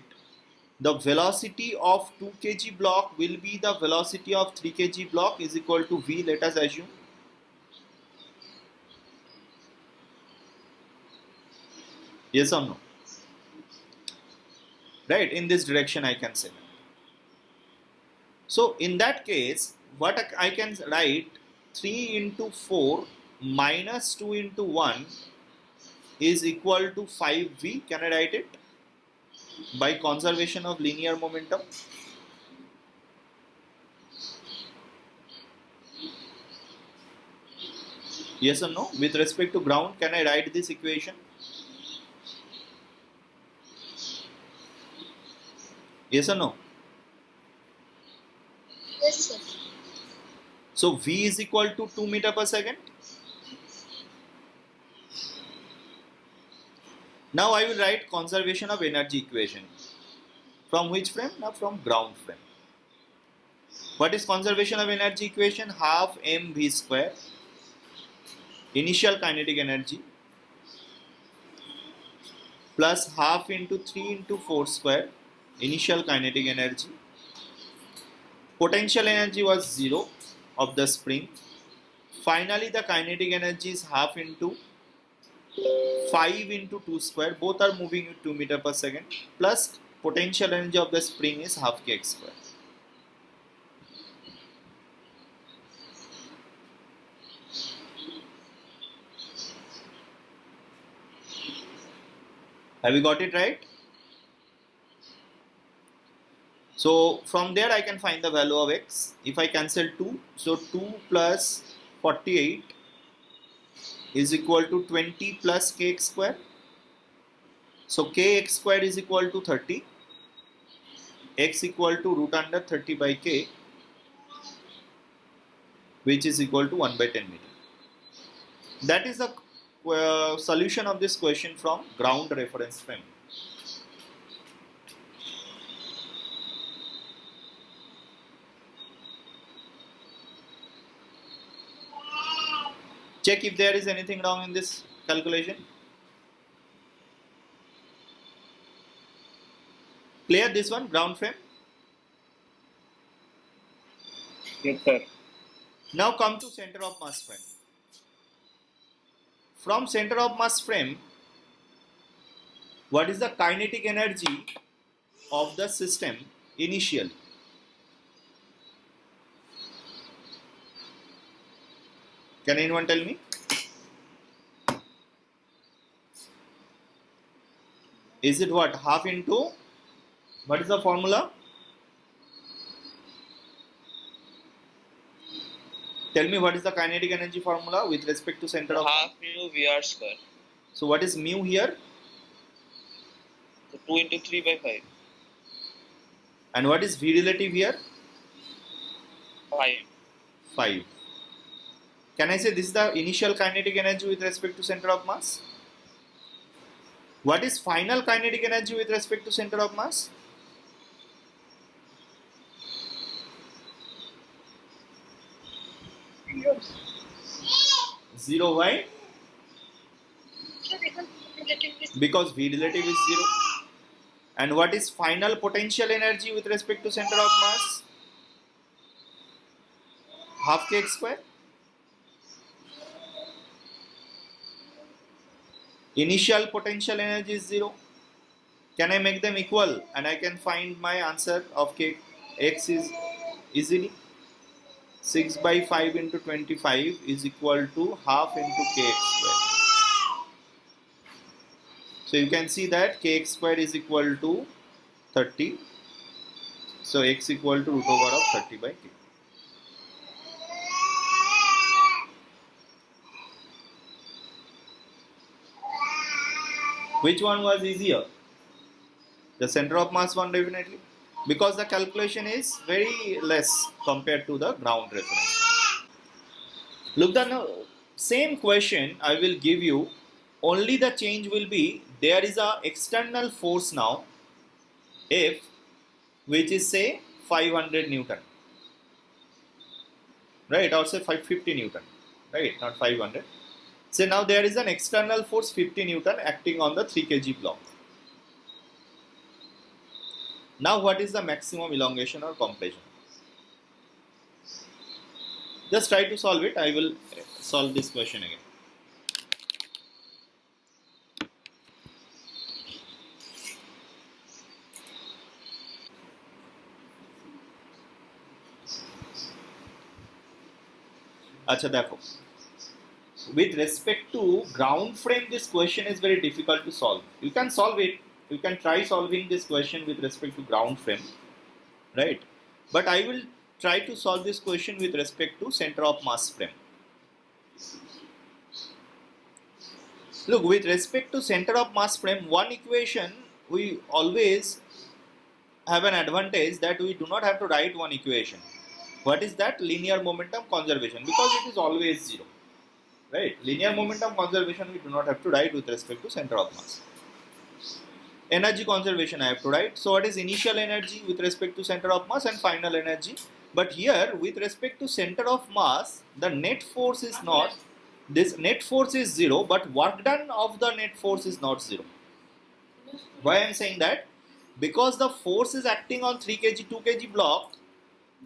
the velocity of 2 kg block will be the velocity of 3 kg block is equal to v, let us assume. Yes or no? Right, in this direction I can say that. So in that case, what I can write, 3 into 4 minus 2 into 1 is equal to 5v. Can I write it? By conservation of linear momentum. Yes or no? With respect to ground, can I write this equation? Yes or no? Yes, sir. So v is equal to 2 meter per second. Now I will write conservation of energy equation. From which frame? Now from ground frame. What is conservation of energy equation? Half mv square, initial kinetic energy, plus half into 3 into 4 square, initial kinetic energy. Potential energy was 0 of the spring. Finally the kinetic energy is half into 5 into 2 square, both are moving at 2 meter per second, plus potential energy of the spring is half kx square. Have you got it right? So from there I can find the value of x. If I cancel 2, so 2 plus 48 is equal to 20 plus kx square. So kx square is equal to 30, x equal to root under 30 by k, which is equal to 1 by 10 meter. That is the solution of this question from ground reference frame. Check if there is anything wrong in this calculation. Clear this one, ground frame? Yes, sir. Now come to center of mass frame. From center of mass frame, what is the kinetic energy of the system initially? Can anyone tell me? Is it what? Half into, what is the formula? Tell me what is the kinetic energy formula with respect to center of half mu VR square. So what is mu here? So 2 into 3 by 5. And what is v relative here? 5. 5. Can I say this is the initial kinetic energy with respect to center of mass? What is final kinetic energy with respect to center of mass? Zero. Why? So because relative is Because v relative is 0. And what is final potential energy with respect to center of mass? Half kx square. Initial potential energy is 0. Can I make them equal? And I can find my answer of k x is easily 6 by 5 into 25 is equal to half into kx square. So you can see that kx square is equal to 30. So x equal to root over of 30 by k. Which one was easier? The center of mass one definitely, because the calculation is very less compared to the ground reference. Look, the same question I will give you, only the change will be there is a external force now F, which is say 500 Newton, right, or say 550 Newton, right, not 500. So now there is an external force 50 Newton acting on the 3 kg block. Now what is the maximum elongation or compression? Just try to solve it. I will solve this question again. अच्छा देखो, with respect to ground frame this question is very difficult to solve. You can solve it, you can try solving this question with respect to ground frame, right? But I will try to solve this question with respect to center of mass frame. Look, with respect to center of mass frame, one equation we always have an advantage that we do not have to write one equation. What is that? Linear momentum conservation, because it is always zero, right? Linear momentum conservation we do not have to write with respect to center of mass. Energy conservation I have to write. So what is initial energy with respect to center of mass and final energy? But here with respect to center of mass, the net force is not, this net force is zero, but work done of the net force is not zero. Why I am saying that? Because the force is acting on 3 kg, 2 kg block,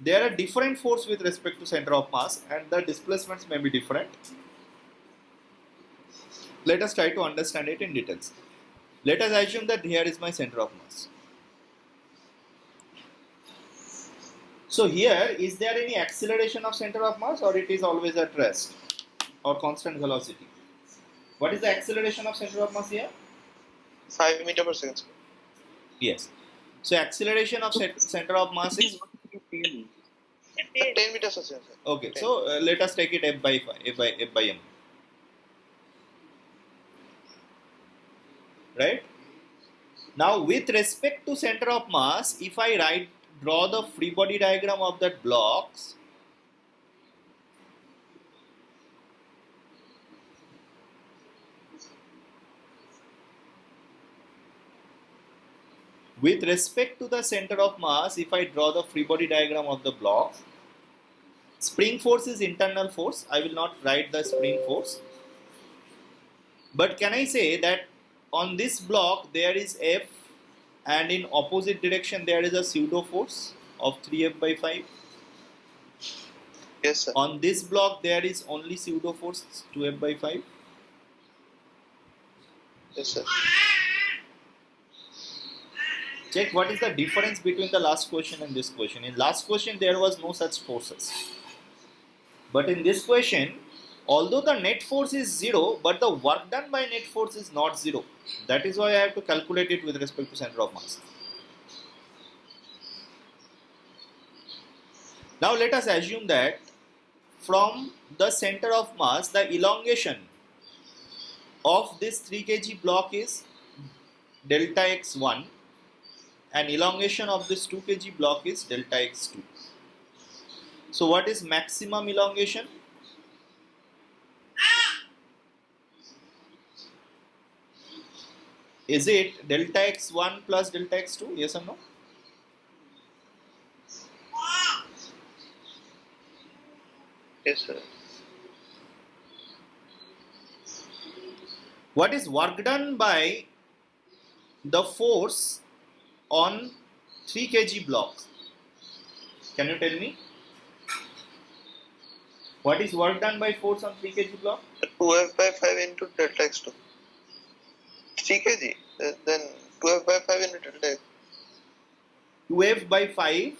there are different force with respect to center of mass and the displacements may be different. Let us try to understand it in details. Let us assume that here is my center of mass. So here, is there any acceleration of center of mass, or it is always at rest or constant velocity? What is the acceleration of center of mass here? 5 meter per second. Yes. So acceleration of center of mass is 10 meters per second. okay. So let us take it F by m. Right? Now with respect to center of mass, if I draw the free body diagram of that blocks, with respect to the center of mass, if I draw the free body diagram of the block, spring force is internal force. I will not write the spring force. But can I say that on this block there is F, and in opposite direction there is a pseudo force of 3F by 5? Yes, sir. On this block there is only pseudo force 2F by 5? Yes, sir. Check what is the difference between the last question and this question. In last question there was no such forces. But in this question, although the net force is zero, but the work done by net force is not zero. That is why I have to calculate it with respect to center of mass. Now let us assume that from the center of mass, the elongation of this 3 kg block is delta x1 and elongation of this 2 kg block is delta x2. So what is maximum elongation? Is it delta x1 plus delta x2? Yes or no? Yes, sir. What is work done by the force on 3 kg block? Can you tell me? What is work done by force on 3 kg block? 2F by 5 into delta x2. 3 kg. Then 2F by 5 into delta x. 2F by 5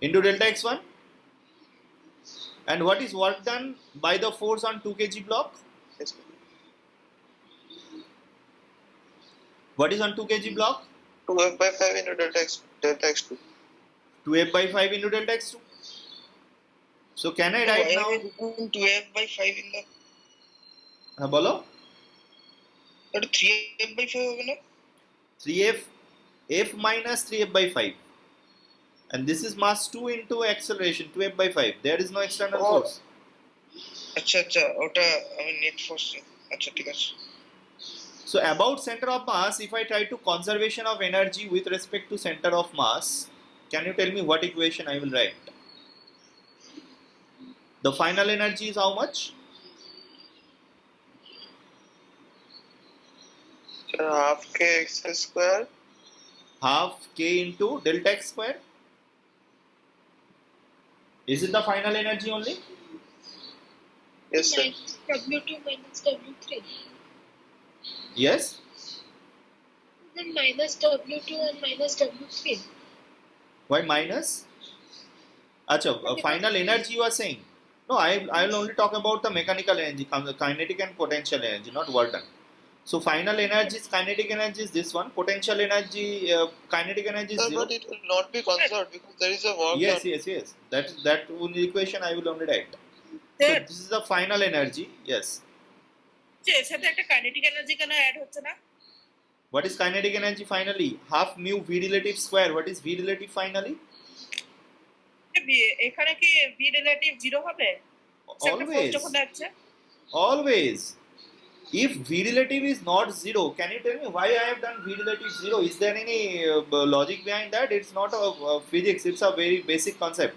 into delta x1. And what is work done by the force on 2 kg block? Yes, sir. What is on 2 kg block? 2F by 5 into delta x2. 2F by 5 into delta x2. So can I Why write are we now? writing 2F by 5 in the... Bolo? এটা 3f/5 হবে না? 3f, f minus 3f by 5, and this is mass 2 into acceleration 2f by 5. There is no external Oh. force. আচ্ছা আচ্ছা, ওটা আমি net force. আচ্ছা ঠিক আছে। So about center of mass, if I try to conservation of energy with respect to center of mass, can you tell me what equation I will write? The final energy is how much? Half K x square. Half k into delta x square. Is it the final energy only? Yes sir. Minus W2 minus W3. Yes. Then minus W2 and minus W3. Why minus? Acha, final energy you are saying? No, I will only talk about the mechanical energy, kinetic and potential energy, not work done. So final energy is kinetic energy is this one. Potential energy, kinetic energy is Sir, zero. but it will not be conserved because there is a work Yes, done. yes. That only equation I will only write. So sir this is the final energy. Yes. এর সাথে একটা kinetic energy কেন add হচ্ছে না? What is kinetic energy finally? Half mu v relative square. What is v relative finally? এখানে কি V relative 0 হবে? Centre force Always. যখন আছে Always. If v relative is not zero, can you tell me why I have done v relative zero? Is there any logic behind that? It's not a physics. It's a very basic concept.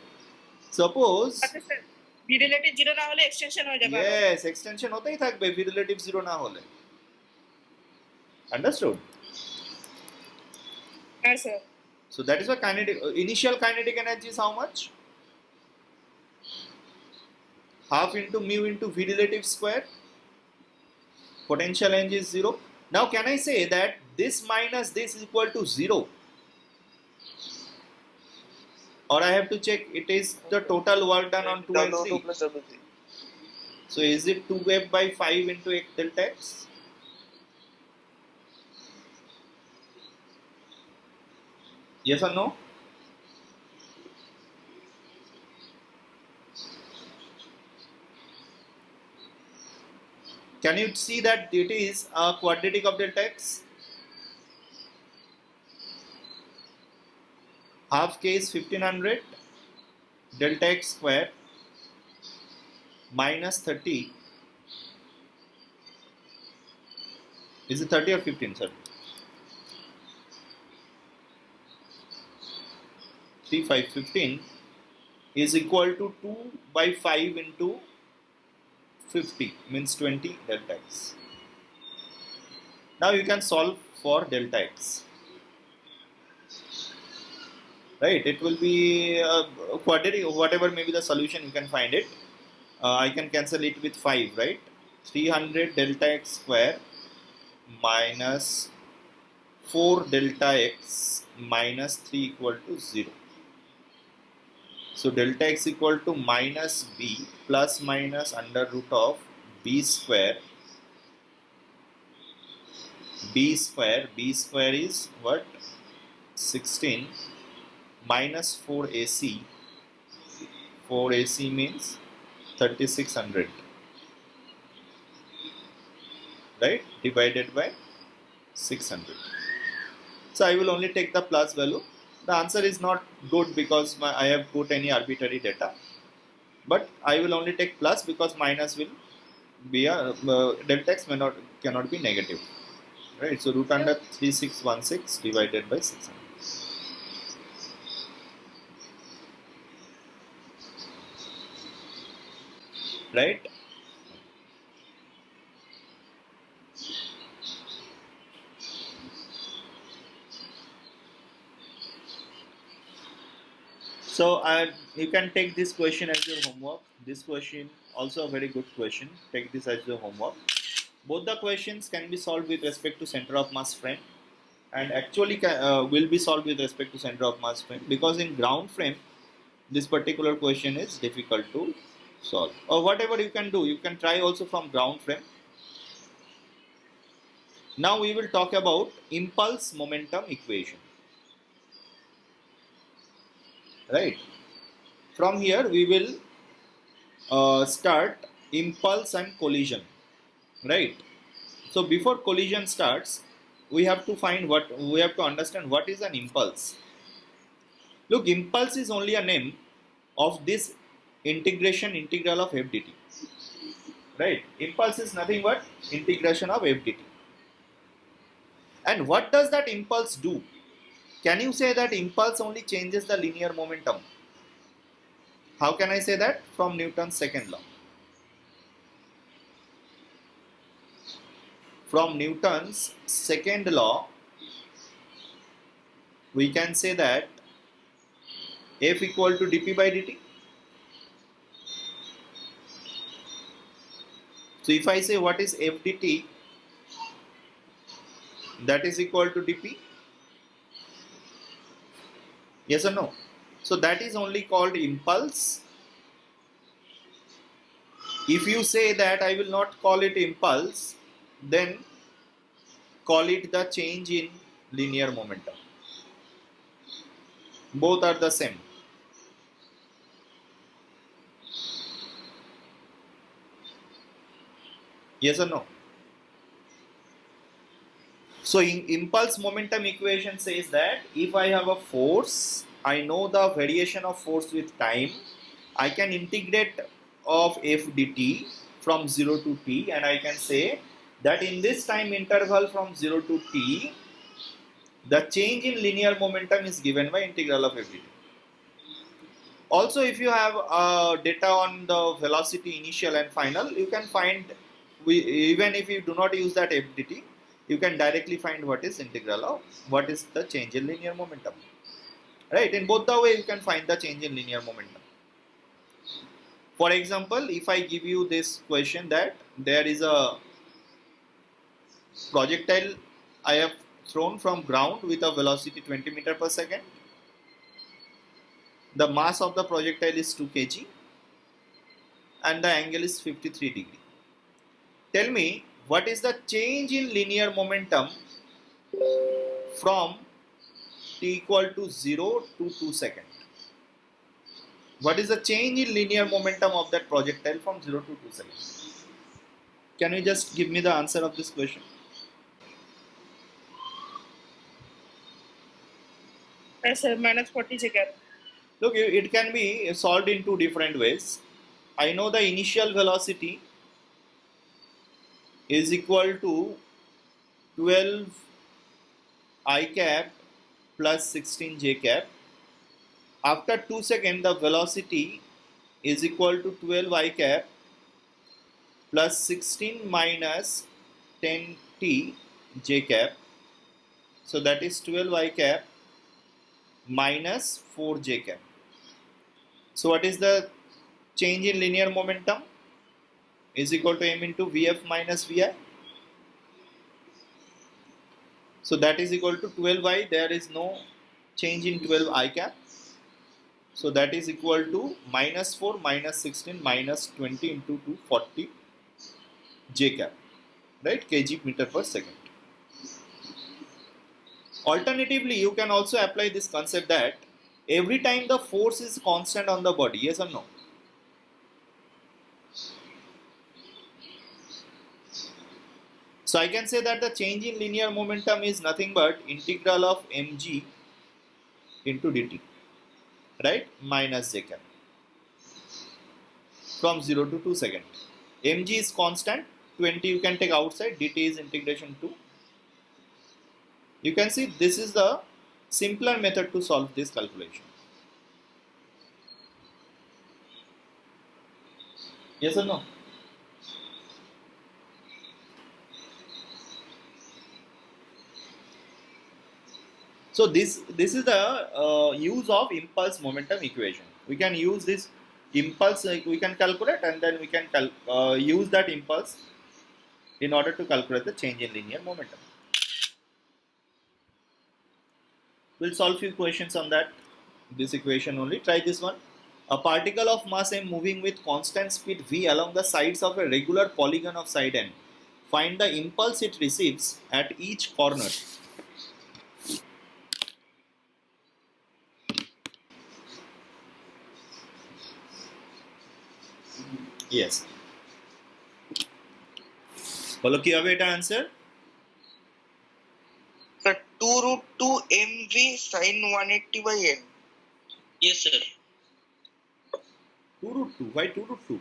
Suppose আচ্ছা sir V relative 0 না হলে extension হয়ে যাবে আরো। yes, extension হতেই থাকবে v relative zero না হলে। Understood? হ্যাঁ sir. So that is why kinetic initial kinetic energy is how much? Half into mu into v relative square. Potential energy is 0. Now can I say that this minus this is equal to 0? Or I have to check it is the total work done on 2 and 3. W2 plus W3. So is it 2f by 5 into x delta x? Yes or no? Can you see that it is a quadratic of delta x? Half k is 1500 delta x square minus 30. Is it 30 or 15? Sorry. 3, 5, 15 is equal to 2 by 5 into 50 means 20 delta x. Now you can solve for delta x. Right, it will be a quadratic, whatever may be the solution, you can find it. I can cancel it with 5, right? 300 delta x square minus 4 delta x minus 3 equal to 0. So delta x equal to minus b plus minus under root of b square. B square is what? 16 minus 4ac. 4ac means 3600. Right? Divided by 600. So I will only take the plus value. The answer is not good because I have put any arbitrary data, but I will only take plus because minus will be a delta x cannot be negative, right? So root under 3616 divided by 600, right? So you can take this question as your homework. This question also a very good question. Take this as your homework. Both the questions can be solved with respect to center of mass frame, and actually will be solved with respect to center of mass frame, because in ground frame this particular question is difficult to solve. Or whatever you can do, you can try also from ground frame. Now we will talk about impulse momentum equation. Right, from here we will start impulse and collision, right? So before collision starts, we have to understand what is an impulse. Look, impulse is only a name of this integral of f dt. Right? Impulse is nothing but integration of f dt. And what does that impulse do? Can you say that impulse only changes the linear momentum? How can I say that? From Newton's second law. From Newton's second law, we can say that F equal to dp by dt. So if I say what is f dt, that is equal to dp. Yes or no? So that is only called impulse. If you say that I will not call it impulse, then call it the change in linear momentum. Both are the same. Yes or no? So impulse momentum equation says that if I have a force, I know the variation of force with time, I can integrate of f dt from 0 to t, and I can say that in this time interval from 0 to t, the change in linear momentum is given by integral of f dt. Also, if you have data on the velocity initial and final, you can find, even if you do not use that f dt, you can directly find what is integral of what is the change in linear momentum. Right? In both the way, you can find the change in linear momentum. For example, if I give you this question that there is a projectile I have thrown from ground with a velocity 20 meter per second. The mass of the projectile is 2 kg and the angle is 53 degree. Tell me, what is the change in linear momentum from t equal to 0 to 2 seconds? What is the change in linear momentum of that projectile from 0 to 2 seconds? Can you just give me the answer of this question? Yes, minus 40 seconds. Look, it can be solved in two different ways. I know the initial velocity is equal to 12 I cap plus 16 j cap. After 2 seconds, the velocity is equal to 12 I cap plus 16 minus 10 t j cap. So that is 12 I cap minus 4 j cap. So what is the change in linear momentum? Is equal to m into vf minus vi. So that is equal to 12i. There is no change in 12 I cap. So that is equal to minus 4 minus 16 minus 20 into 240 j cap, right? Kg meter per second. Alternatively, you can also apply this concept that every time the force is constant on the body, yes or no? So I can say that the change in linear momentum is nothing but integral of mg into dt, right? Minus j cap from 0 to 2 seconds. Mg is constant, 20 you can take outside, dt is integration 2. You can see this is the simpler method to solve this calculation. Yes or no? So this is the use of impulse momentum equation. We can use this impulse, we can calculate, and then we can use that impulse in order to calculate the change in linear momentum. We'll solve few questions on that. This equation only. Try this one. A particle of mass m moving with constant speed v along the sides of a regular polygon of side n. Find the impulse it receives at each corner. Yes. বলো কি হবে এটা answer? Sir, 2 root 2 mv sin 180 by n. Yes, sir. 2 root 2. Why 2 root 2?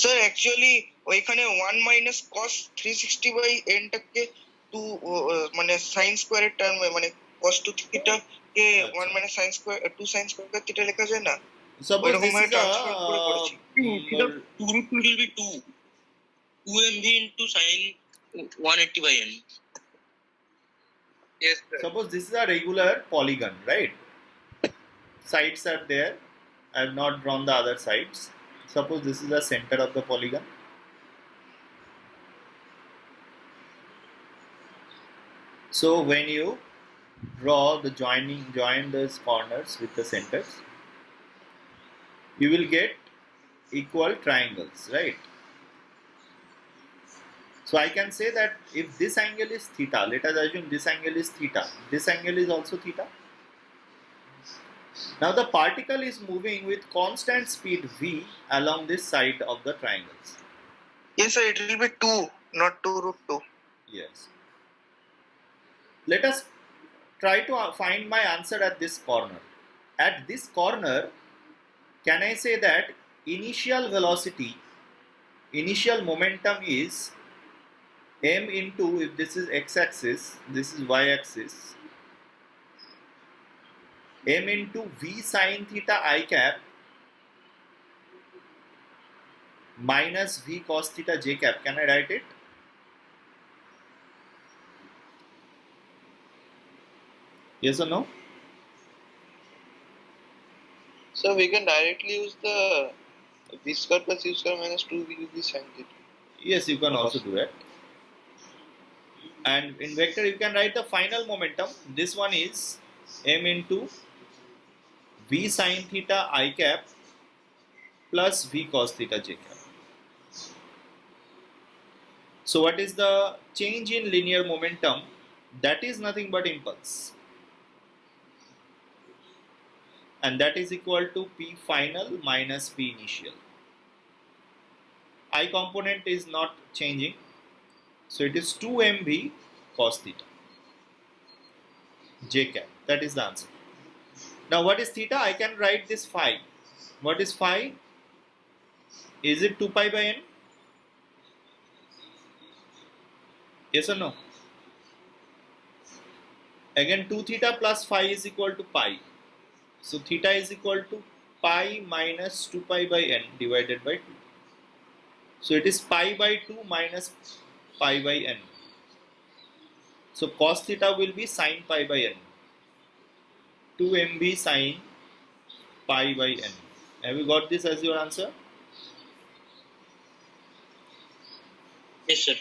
Sir, actually ওইখানে 1 minus cos 360 by n টাকে 2 মানে sin square টার্মে মানে cos 2 theta কে 1 minus sin square 2 sin square theta লেখা যায় না? Suppose ওইরকম this ভাবে is ট্রান্সফার করে করেছি। The 2 root 2 will be 2. 2mv into sin 180 by n. Yes, sir. suppose this is a regular polygon, right? Sides are there. I have not drawn the other sides. Suppose this is the center of the polygon. So when you draw the join those corners with the centers, you will get equal triangles, right? So I can say that if this angle is theta, let us assume this angle is theta, this angle is also theta. Now the particle is moving with constant speed v along this side of the triangles. Yes, sir, it will be 2, not 2 root 2. Yes. Let us try to find my answer at this corner. At this corner, can I say that initial velocity, initial momentum is m into, if this is x-axis, this is y-axis, m into v sine theta I cap minus v cos theta j cap. Can I write it? Yes or no? So we can directly use the v square plus u square minus 2v sin theta. Yes, you can also do that. And in vector, you can write the final momentum. This one is m into v sine theta I cap plus v cos theta j cap. So what is the change in linear momentum? That is nothing but impulse. And that is equal to p final minus p initial. I component is not changing. So it is 2mv cos theta j cap. That is the answer. Now what is theta? I can write this phi. What is phi? Is it 2 pi by n? Yes or no? Again 2 theta plus phi is equal to pi. So theta is equal to pi minus 2 pi by n divided by 2. So it is pi by 2 minus pi by n. So cos theta will be sin pi by n. 2mv sin pi by n. Have you got this as your answer? Yes, sir.